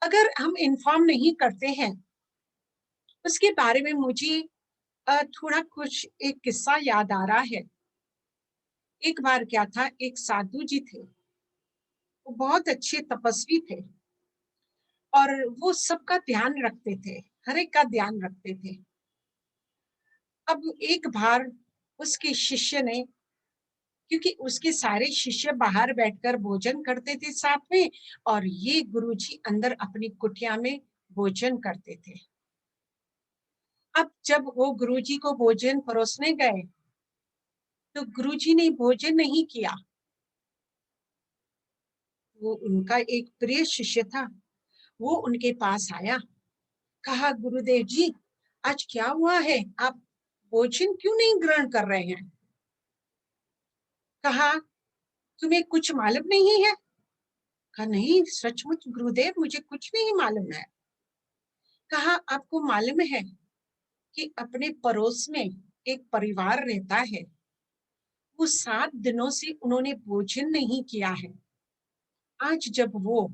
अगर हम इन्फॉर्म नहीं करते हैं, उसके बारे में मुझे थोड़ा कुछ एक किस्सा याद आ रहा है। एक बार क्या था, एक साधु जी थे, वो बहुत अच्छे तपस्वी थे और वो सबका ध्यान रखते थे, हर एक का ध्यान रखते थे। अब एक बार उसके शिष्य ने, क्योंकि उसके सारे शिष्य बाहर बैठकर भोजन करते थे साथ में, और ये गुरुजी अंदर अपनी कुटिया में भोजन करते थे। अब जब वो गुरुजी को भोजन परोसने गए तो गुरुजी ने भोजन नहीं किया। वो उनका एक प्रिय शिष्य था, वो उनके पास आया, कहा गुरुदेव जी आज क्या हुआ है, आप भोजन क्यों नहीं ग्रहण कर रहे हैं। कहा तुम्हें कुछ मालूम नहीं है। कहा नहीं सचमुच गुरुदेव, मुझे कुछ नहीं मालूम है। कहा आपको मालूम है कि अपने पड़ोस में एक परिवार रहता है, वो 7 दिनों से उन्होंने भोजन नहीं किया है। आज जब वो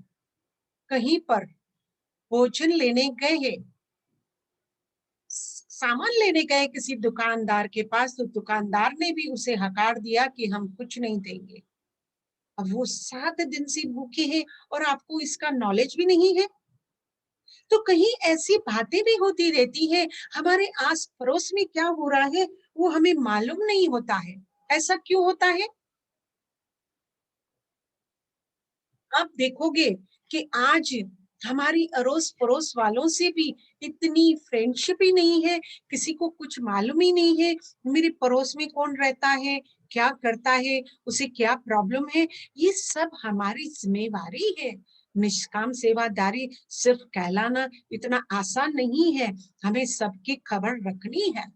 कहीं पर भोजन लेने गए, सामान लेने गए किसी दुकानदार के पास, तो दुकानदार ने भी उसे हकार दिया कि हम कुछ नहीं देंगे। अब वो 7 दिन से भूखे हैं और आपको इसका नॉलेज भी नहीं है। तो कहीं ऐसी बातें भी होती रहती है, हमारे आस पड़ोस में क्या हो रहा है वो हमें मालूम नहीं होता है। ऐसा क्यों होता है? आप देखोगे कि आज हमारी अड़ोस पड़ोस वालों से भी इतनी फ्रेंडशिप ही नहीं है, किसी को कुछ मालूम ही नहीं है मेरे पड़ोस में कौन रहता है, क्या करता है, उसे क्या प्रॉब्लम है। ये सब हमारी जिम्मेवारी है। निष्काम सेवादारी सिर्फ कहलाना इतना आसान नहीं है, हमें सबकी खबर रखनी है।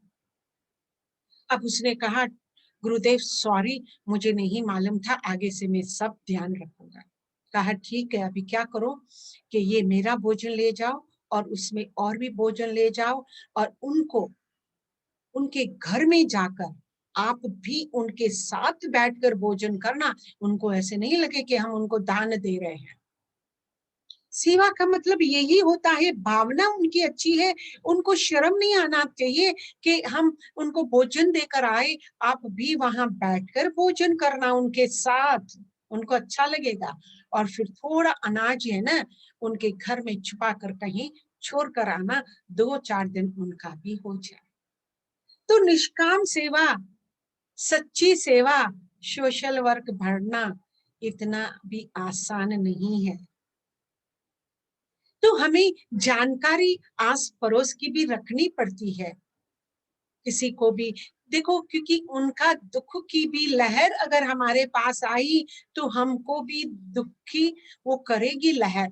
अब उसने कहा गुरुदेव सॉरी, मुझे नहीं मालूम था, आगे से मैं सब ध्यान रखूंगा। कहा ठीक है, अभी क्या करो कि ये मेरा भोजन ले जाओ और उसमें और भी भोजन ले जाओ, और उनको उनके घर में जाकर आप भी उनके साथ बैठकर भोजन करना। उनको ऐसे नहीं लगे कि हम उनको दान दे रहे हैं। सेवा का मतलब यही होता है, भावना उनकी अच्छी है, उनको शर्म नहीं आना चाहिए कि हम उनको भोजन देकर आए, आप भी वहां बैठकर भोजन करना उनके साथ, उनको अच्छा लगेगा। और फिर थोड़ा अनाज है ना, उनके घर में छुपा कर कहीं छोड़ कर आना, 2-4 दिन उनका भी हो जाए। तो निष्काम सेवा, सच्ची सेवा, सोशल वर्क भरना इतना भी आसान नहीं है। तो हमें जानकारी आस पड़ोस की भी रखनी पड़ती है। किसी को भी देखो, क्योंकि उनका दुख की भी लहर अगर हमारे पास आई तो हमको भी दुखी वो करेगी लहर।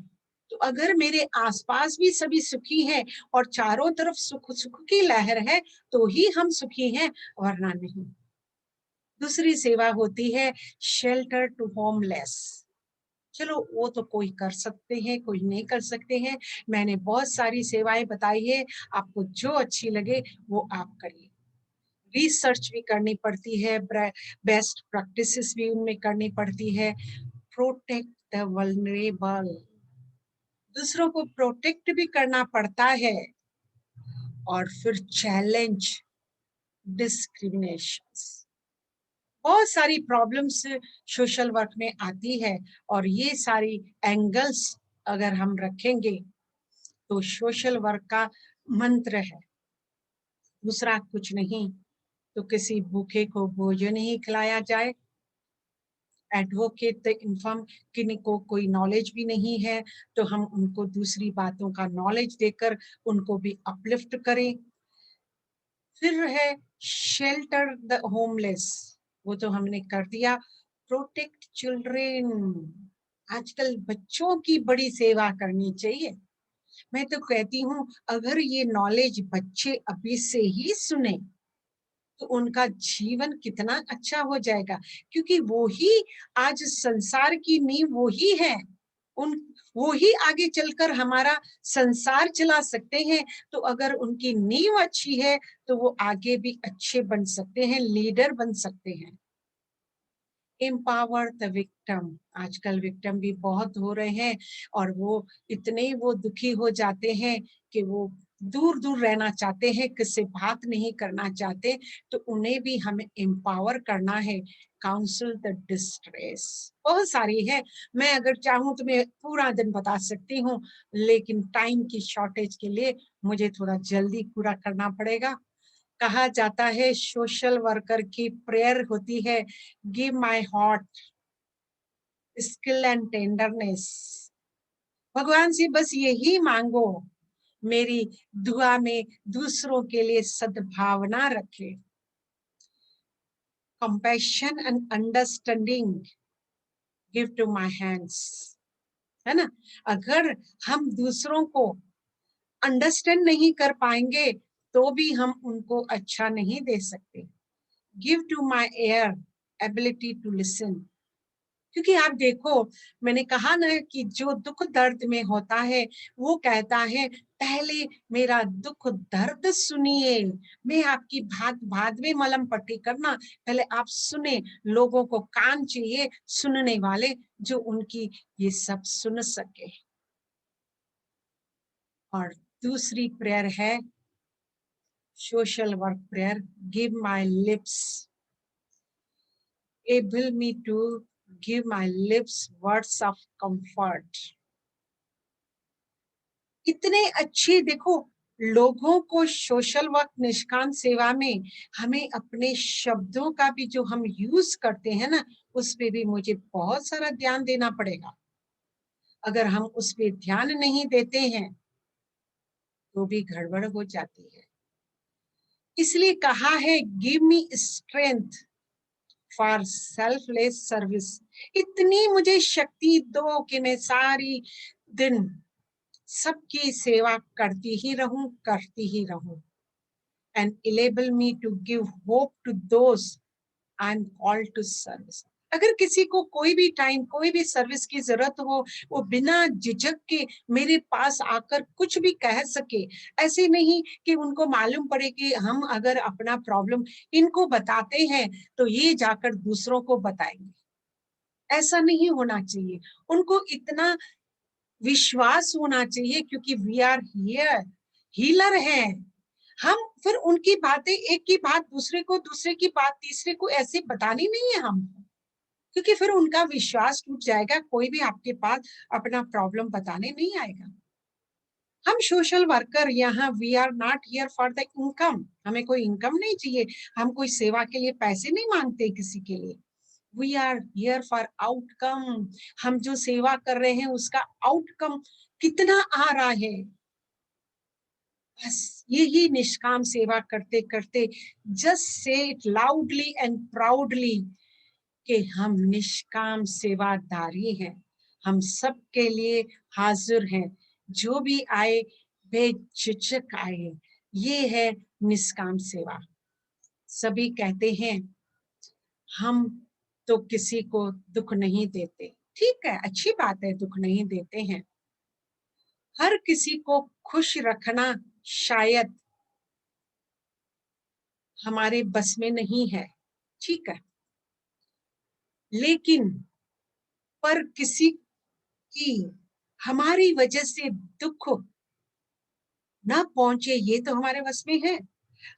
तो अगर मेरे आसपास भी सभी सुखी हैं और चारों तरफ सुख सुख की लहर है तो ही हम सुखी हैं, वरना नहीं। दूसरी सेवा होती है शेल्टर टू होमलेस। चलो वो तो कोई कर सकते हैं, कोई नहीं कर सकते हैं। मैंने बहुत सारी सेवाएँ बताई है, आपको जो अच्छी लगे वो आप करिए। रिसर्च भी करनी पड़ती है, बेस्ट प्रैक्टिसेस भी उनमें करनी पड़ती है। प्रोटेक्ट द वल्नरेबल, दूसरों को प्रोटेक्ट भी करना पड़ता है और फिर चैलेंज डिस्क्रिमिनेशंस। बहुत सारी प्रॉब्लम्स सोशल वर्क में आती है और ये सारी एंगल्स अगर हम रखेंगे तो सोशल वर्क का मंत्र है, दूसरा कुछ नहीं। तो किसी भूखे को भोजन ही खिलाया जाए, एडवोकेट द इन्फॉर्म, किन्हीं को कोई नॉलेज भी नहीं है तो हम उनको दूसरी बातों का नॉलेज देकर उनको भी अपलिफ्ट करें। फिर है शेल्टर द होमलेस, वो तो हमने कर दिया। प्रोटेक्ट चिल्ड्रेन, आजकल बच्चों की बड़ी सेवा करनी चाहिए। मैं तो कहती हूँ अगर ये नॉलेज बच्चे अभी से ही सुने तो उनका जीवन कितना अच्छा हो जाएगा, क्योंकि वो ही आज संसार की नींव वो ही है। उन वो ही आगे चलकर हमारा संसार चला सकते हैं। तो अगर उनकी नींव अच्छी है तो वो आगे भी अच्छे बन सकते हैं, लीडर बन सकते हैं। एम्पावर द विक्टिम, आजकल विक्टिम भी बहुत हो रहे हैं और वो दुखी हो जाते हैं कि वो दूर दूर रहना चाहते हैं, किससे बात नहीं करना चाहते। तो उन्हें भी हमें एम्पावर करना है। काउंसिल द डिस्ट्रेस, बहुत सारी है, मैं अगर चाहूँ तो मैं पूरा दिन बता सकती हूँ, लेकिन टाइम की शॉर्टेज के लिए मुझे थोड़ा जल्दी पूरा करना पड़ेगा। कहा जाता है सोशल वर्कर की प्रेयर होती है, give my heart skill and tenderness. भगवान से बस यही मांगो, मेरी दुआ में दूसरों के लिए सद्भावना रखे। Compassion and understanding give to my hands, है ना। अगर हम दूसरों को अंडरस्टैंड नहीं कर पाएंगे तो भी हम उनको अच्छा नहीं दे सकते। Give to my ear ability to listen, क्योंकि आप देखो, मैंने कहा ना कि जो दुख दर्द में होता है वो कहता है पहले मेरा दुख दर्द सुनिए, मैं आपकी बात बाद में मलहम पट्टी करना, पहले आप सुने। लोगों को कान चाहिए सुनने वाले, जो उनकी ये सब सुन सके। और दूसरी प्रेयर है social work prayer, give my lips able me to give my lips words of comfort। इतने अच्छे देखो, लोगों को सोशल वर्क निष्काम सेवा में हमें अपने शब्दों का भी जो हम यूज करते हैं ना, उस पे भी मुझे बहुत सारा ध्यान देना पड़ेगा। अगर हम उस पे ध्यान नहीं देते हैं तो भी गड़बड़ हो जाती है। इसलिए कहा है give me strength for selfless service, इतनी मुझे शक्ति दो कि मैं सारी दिन सबकी सेवा करती ही रहूं। And enable me to give hope to those I am called to service। अगर किसी को कोई भी टाइम कोई भी सर्विस की जरूरत हो, वो बिना झिझक के मेरे पास आकर कुछ भी कह सके। ऐसे नहीं कि उनको मालूम पड़े कि हम अगर अपना प्रॉब्लम इनको बताते हैं तो ये जाकर दूसरों को बताएंगे, ऐसा नहीं होना चाहिए। उनको इतना विश्वास होना चाहिए क्योंकि वी आर हियर, हीलर हैं हम। फिर उनकी बातें, एक की बात दूसरे को, दूसरे की बात तीसरे को ऐसे बतानी नहीं है हमको, क्योंकि फिर उनका विश्वास टूट जाएगा, कोई भी आपके पास अपना प्रॉब्लम बताने नहीं आएगा। हम सोशल वर्कर यहाँ we are not here for the income, हमें कोई इनकम नहीं चाहिए, हम कोई सेवा के लिए पैसे नहीं मांगते किसी के लिए। We are here for outcome, हम जो सेवा कर रहे हैं उसका आउटकम कितना आ रहा है, बस यही निष्काम सेवा करते करते just say it loudly and proudly कि हम निष्काम सेवादारी हैं, हम सबके लिए हाजिर हैं। जो भी आए बेझिझक आए, ये है निष्काम सेवा। सभी कहते हैं हम तो किसी को दुख नहीं देते, ठीक है, अच्छी बात है, दुख नहीं देते हैं। हर किसी को खुश रखना शायद हमारे बस में नहीं है, ठीक है, लेकिन पर किसी की हमारी वजह से दुख ना पहुंचे ये तो हमारे बस में है।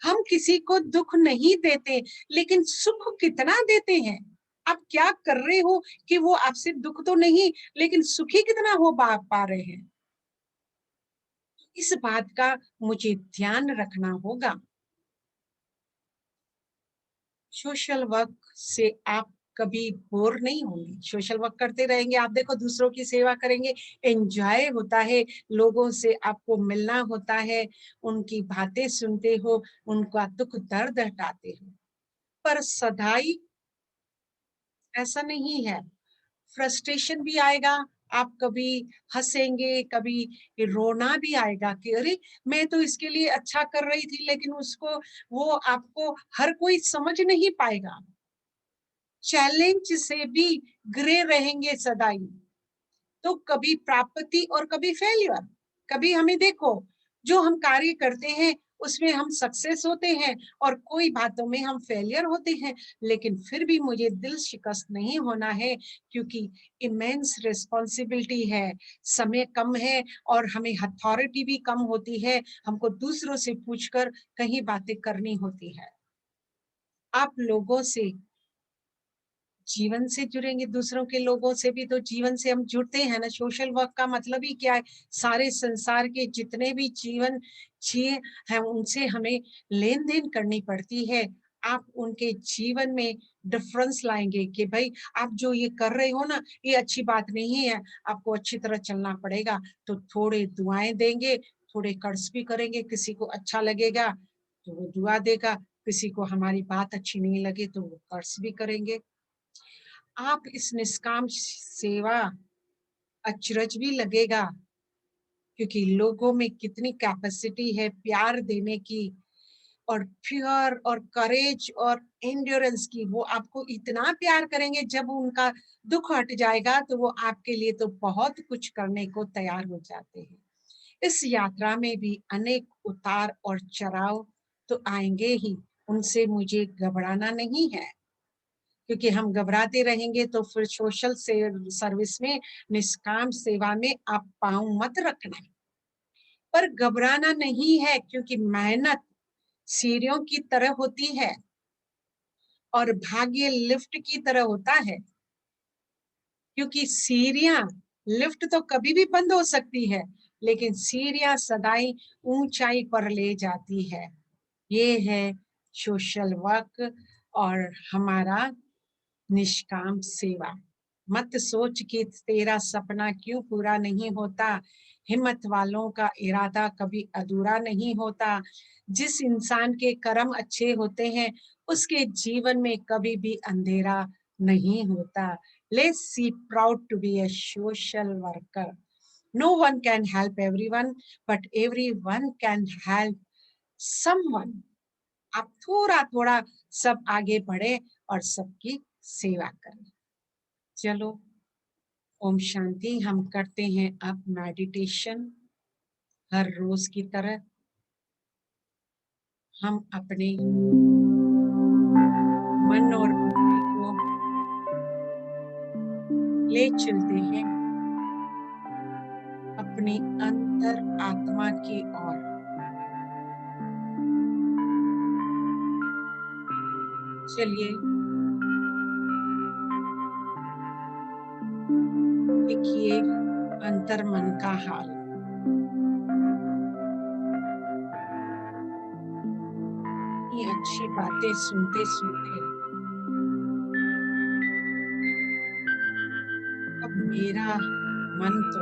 हम किसी को दुख नहीं देते, लेकिन सुख कितना देते हैं। आप क्या कर रहे हो कि वो आपसे दुख तो नहीं, लेकिन सुखी कितना हो पा रहे हैं, इस बात का मुझे ध्यान रखना होगा। सोशल वर्क से आप कभी बोर नहीं होंगे, सोशल वर्क करते रहेंगे, आप देखो दूसरों की सेवा करेंगे, एंजॉय होता है, लोगों से आपको मिलना होता है, उनकी बातें सुनते हो, उनका दुख दर्द हटाते हो। पर सदाई ऐसा नहीं है, फ्रस्ट्रेशन भी आएगा, आप कभी हंसेंगे, कभी रोना भी आएगा कि अरे मैं तो इसके लिए अच्छा कर रही थी, लेकिन उसको वो आपको हर कोई समझ नहीं पाएगा। चैलेंज से भी घिरे रहेंगे सदाई, तो कभी प्राप्ति और कभी फेल्यूर। कभी हमें देखो, जो हम कार्य करते हैं उसमें हम सक्सेस होते हैं और कोई बातों में हम फेलियर होते हैं, लेकिन फिर भी मुझे दिल शिकस्त नहीं होना है, क्योंकि इमेंस रिस्पॉन्सिबिलिटी है, समय कम है और हमें अथॉरिटी भी कम होती है, हमको दूसरों से पूछकर कहीं बातें करनी होती है। आप लोगों से जीवन से जुड़ेंगे, दूसरों के लोगों से भी तो जीवन से हम जुड़ते हैं ना। सोशल वर्क का मतलब ही क्या है, सारे संसार के जितने भी जीवन जिए हैं उनसे हमें लेन देन करनी पड़ती है। आप उनके जीवन में डिफरेंस लाएंगे कि भाई आप जो ये कर रहे हो ना, ये अच्छी बात नहीं है, आपको अच्छी तरह चलना पड़ेगा। तो थोड़े दुआएं देंगे, थोड़े कर्ज भी करेंगे, किसी को अच्छा लगेगा तो वो दुआ देगा, किसी को हमारी बात अच्छी नहीं लगे तो वो कर्ज भी करेंगे। आप इस निष्काम सेवा अचरज भी लगेगा, क्योंकि लोगों में कितनी कैपेसिटी है प्यार देने की, और फियर और करेज और एंड्योरेंस की। वो आपको इतना प्यार करेंगे, जब उनका दुख हट जाएगा तो वो आपके लिए तो बहुत कुछ करने को तैयार हो जाते हैं। इस यात्रा में भी अनेक उतार और चढ़ाव तो आएंगे ही, उनसे मुझे घबराना नहीं है, क्योंकि हम घबराते रहेंगे तो फिर सोशल सर्विस में, निष्काम सेवा में आप पाँव मत रखना। पर घबराना नहीं है, क्योंकि मेहनत सीढ़ियों की तरह होती है और भाग्य लिफ्ट की तरह होता है। क्योंकि सीढ़ियां, लिफ्ट तो कभी भी बंद हो सकती है, लेकिन सीढ़ियां सदाई ऊंचाई पर ले जाती है। ये है सोशल वर्क और हमारा निष्काम सेवा। मत सोच कि तेरा सपना क्यों पूरा नहीं होता, हिम्मत वालों का इरादा कभी अधूरा नहीं होता। जिस इंसान के कर्म अच्छे होते हैं उसके जीवन में कभी भी अंधेरा नहीं होता। Let's see proud to be a social worker. No one can help everyone, but everyone can help someone. आप थोड़ा थोड़ा सब आगे बढ़े और सबकी सेवा करें। चलो, ओम शांति। हम करते हैं अब मेडिटेशन हर रोज की तरह। हम अपने मन और बुद्धि को ले चलते हैं अपनी अंतर आत्मा की ओर। चलिए, देखिए अंतर मन का हाल। ये अच्छी बातें सुनते सुनते अब मेरा मन तो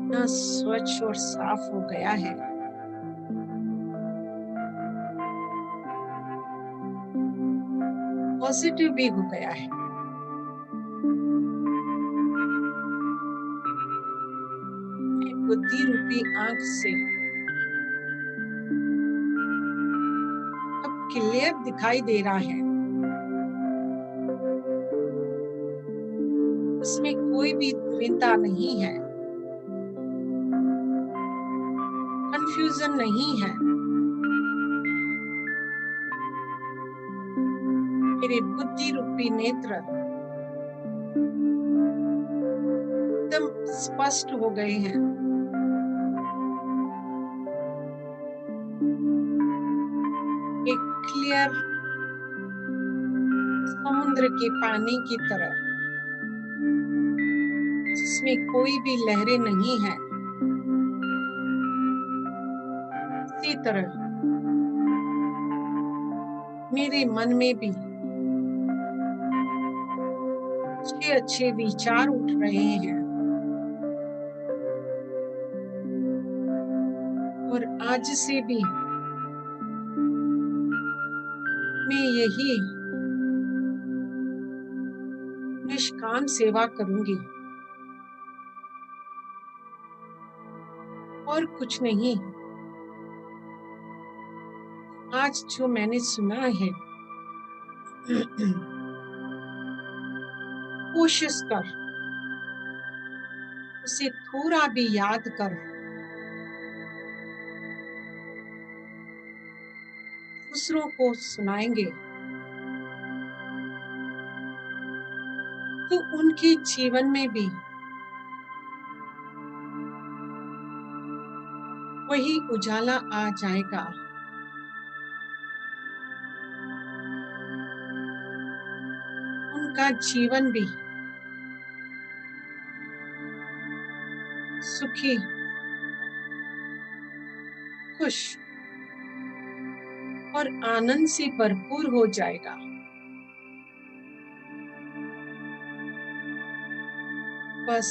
इतना स्वच्छ और साफ हो गया है, पॉजिटिव भी हो गया है। बुद्धि रूपी आंख से अब क्लियर दिखाई दे रहा है। चिंता नहीं है, कंफ्यूजन नहीं है। मेरे बुद्धि रूपी नेत्र एकदम स्पष्ट हो गए हैं। एक क्लियर समुद्र के पानी की तरह, जिसमें कोई भी लहरें नहीं है। इसी तरह मेरे मन में भी अच्छे अच्छे विचार उठ रहे हैं, और आज से भी मैं यही निष्काम सेवा करूंगी और कुछ नहीं। आज जो मैंने सुना है, कोशिश कर उसे थोड़ा भी याद कर, दूसरों को सुनाएंगे तो उनके जीवन में भी वही उजाला आ जाएगा। उनका जीवन भी सुखी, खुश और आनंद से भरपूर हो जाएगा। बस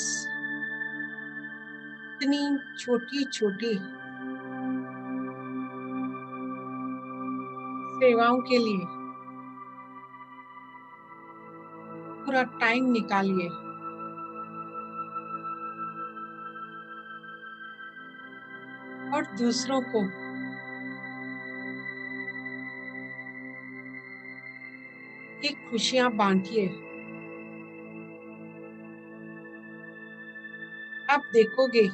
इतनी छोटी छोटी सेवाओं के लिए पूरा टाइम निकालिए। और दूसरों को ये खुशियां बांटिए। आप देखोगे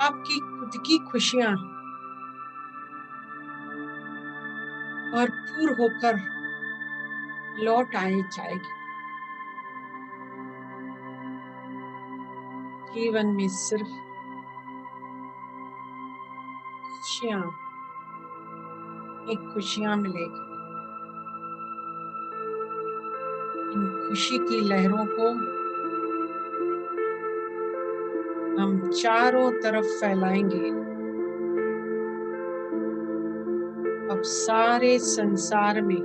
आपकी खुद की खुशियां भरपूर होकर लौट आए जाएगी। जीवन में सिर्फ खुशियां, एक खुशियां मिलेगी। इन खुशी की लहरों को हम चारों तरफ फैलाएंगे। अब सारे संसार में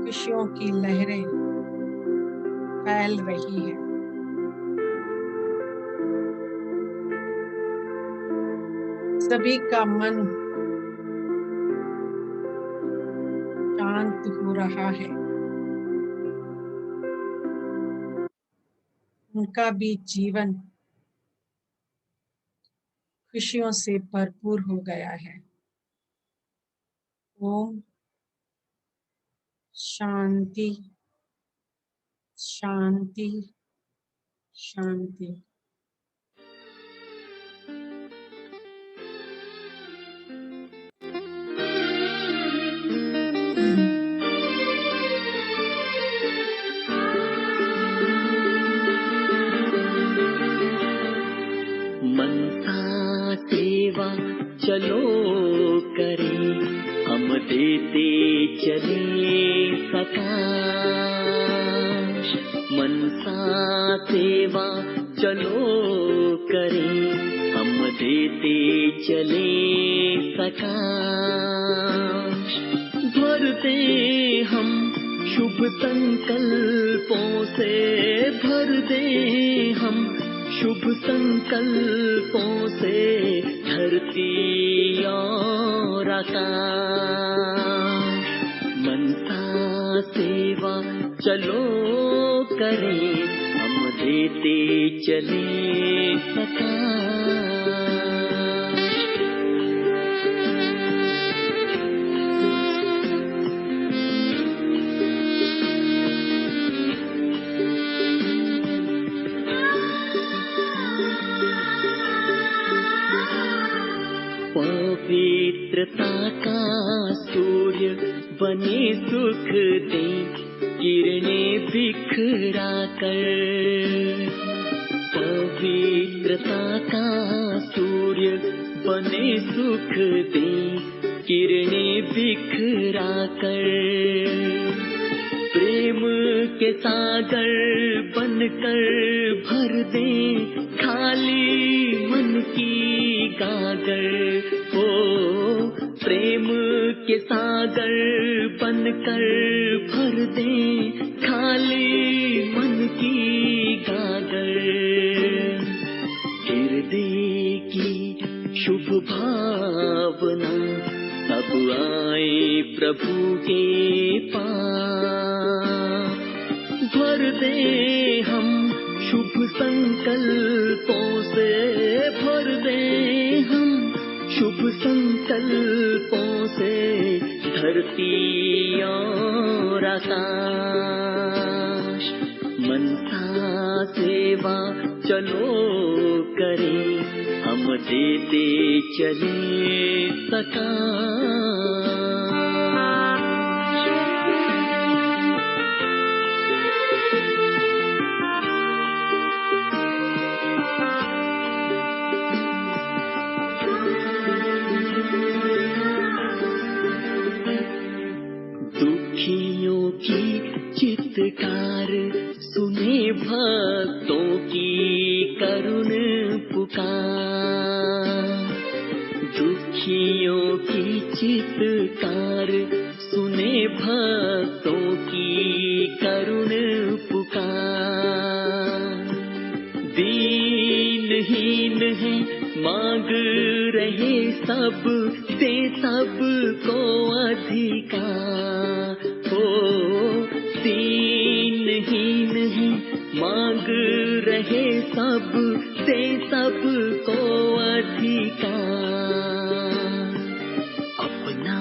खुशियों की लहरें फैल रही है। सभी का मन शांत हो रहा है। उनका भी जीवन खुशियों से भरपूर हो गया है। ओम शांति शांति शांति। मनसा सेवा चलो करें, हम देते चले सकाश। मनसा सेवा चलो करें, हम देते चले सकाश। भरते हम शुभ संकल्पों से, भर दे हम शुभ संकल्पों से धरती और आकाश। मनसा सेवा चलो करें, हम देते चले सकाश। बने सुख दे किरणें बिखरा कर। पवित्रता का सूर्य बने सुख दे किरणें बिखरा कर। प्रेम के सागर बनकर भर दे खाली मन की गागर। हो प्रेम के सागर बनकर भर दे खाली मन की गागर। हृदय की शुभ भावना सब आए प्रभु के पास। भर दे हम शुभ संकल्पों से, भर दे हम शुभ संकल्पों से धरती और आकाश। मनसा सेवा चलो करें, हम देते चले सकाश। दुखियों की चित्कार सुने भक्तों की करुण पुकार। दुखियों की चित्कार सुने भक्तों की करुण पुकार। दीनहीन है मांग रहे सब, दे सबको अधिकार। हो दीनहीन है मांग रहे सब, दे सबको अधिकार। अपना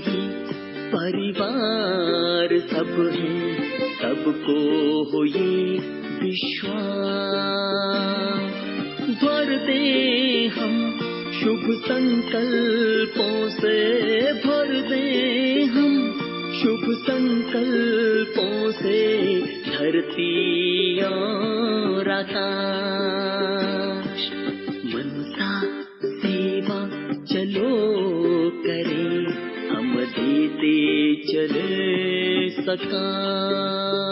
ही परिवार सब है, सबको हो ये विश्वास। भर दे हम शुभ संकल्पों से, भर दे हम शुभ संकल्पों से धरती और आकाश। मनसा सेवा चलो करें, हम देते चले सकाश।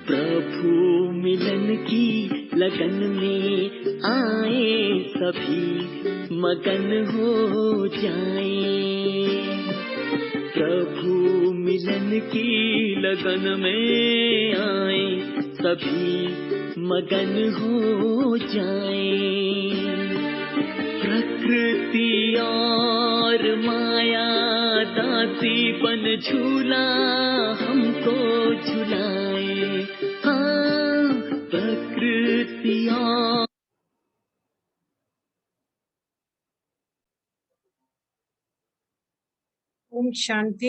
प्रभु मिलन की लगन में आए सभी मगन हो जाए। प्रभु मिलन की लगन में आए सभी मगन हो जाए। प्रकृति और माया दासी बन झूला हमको झुलाए। हाँ प्रकृति और ओम शांति।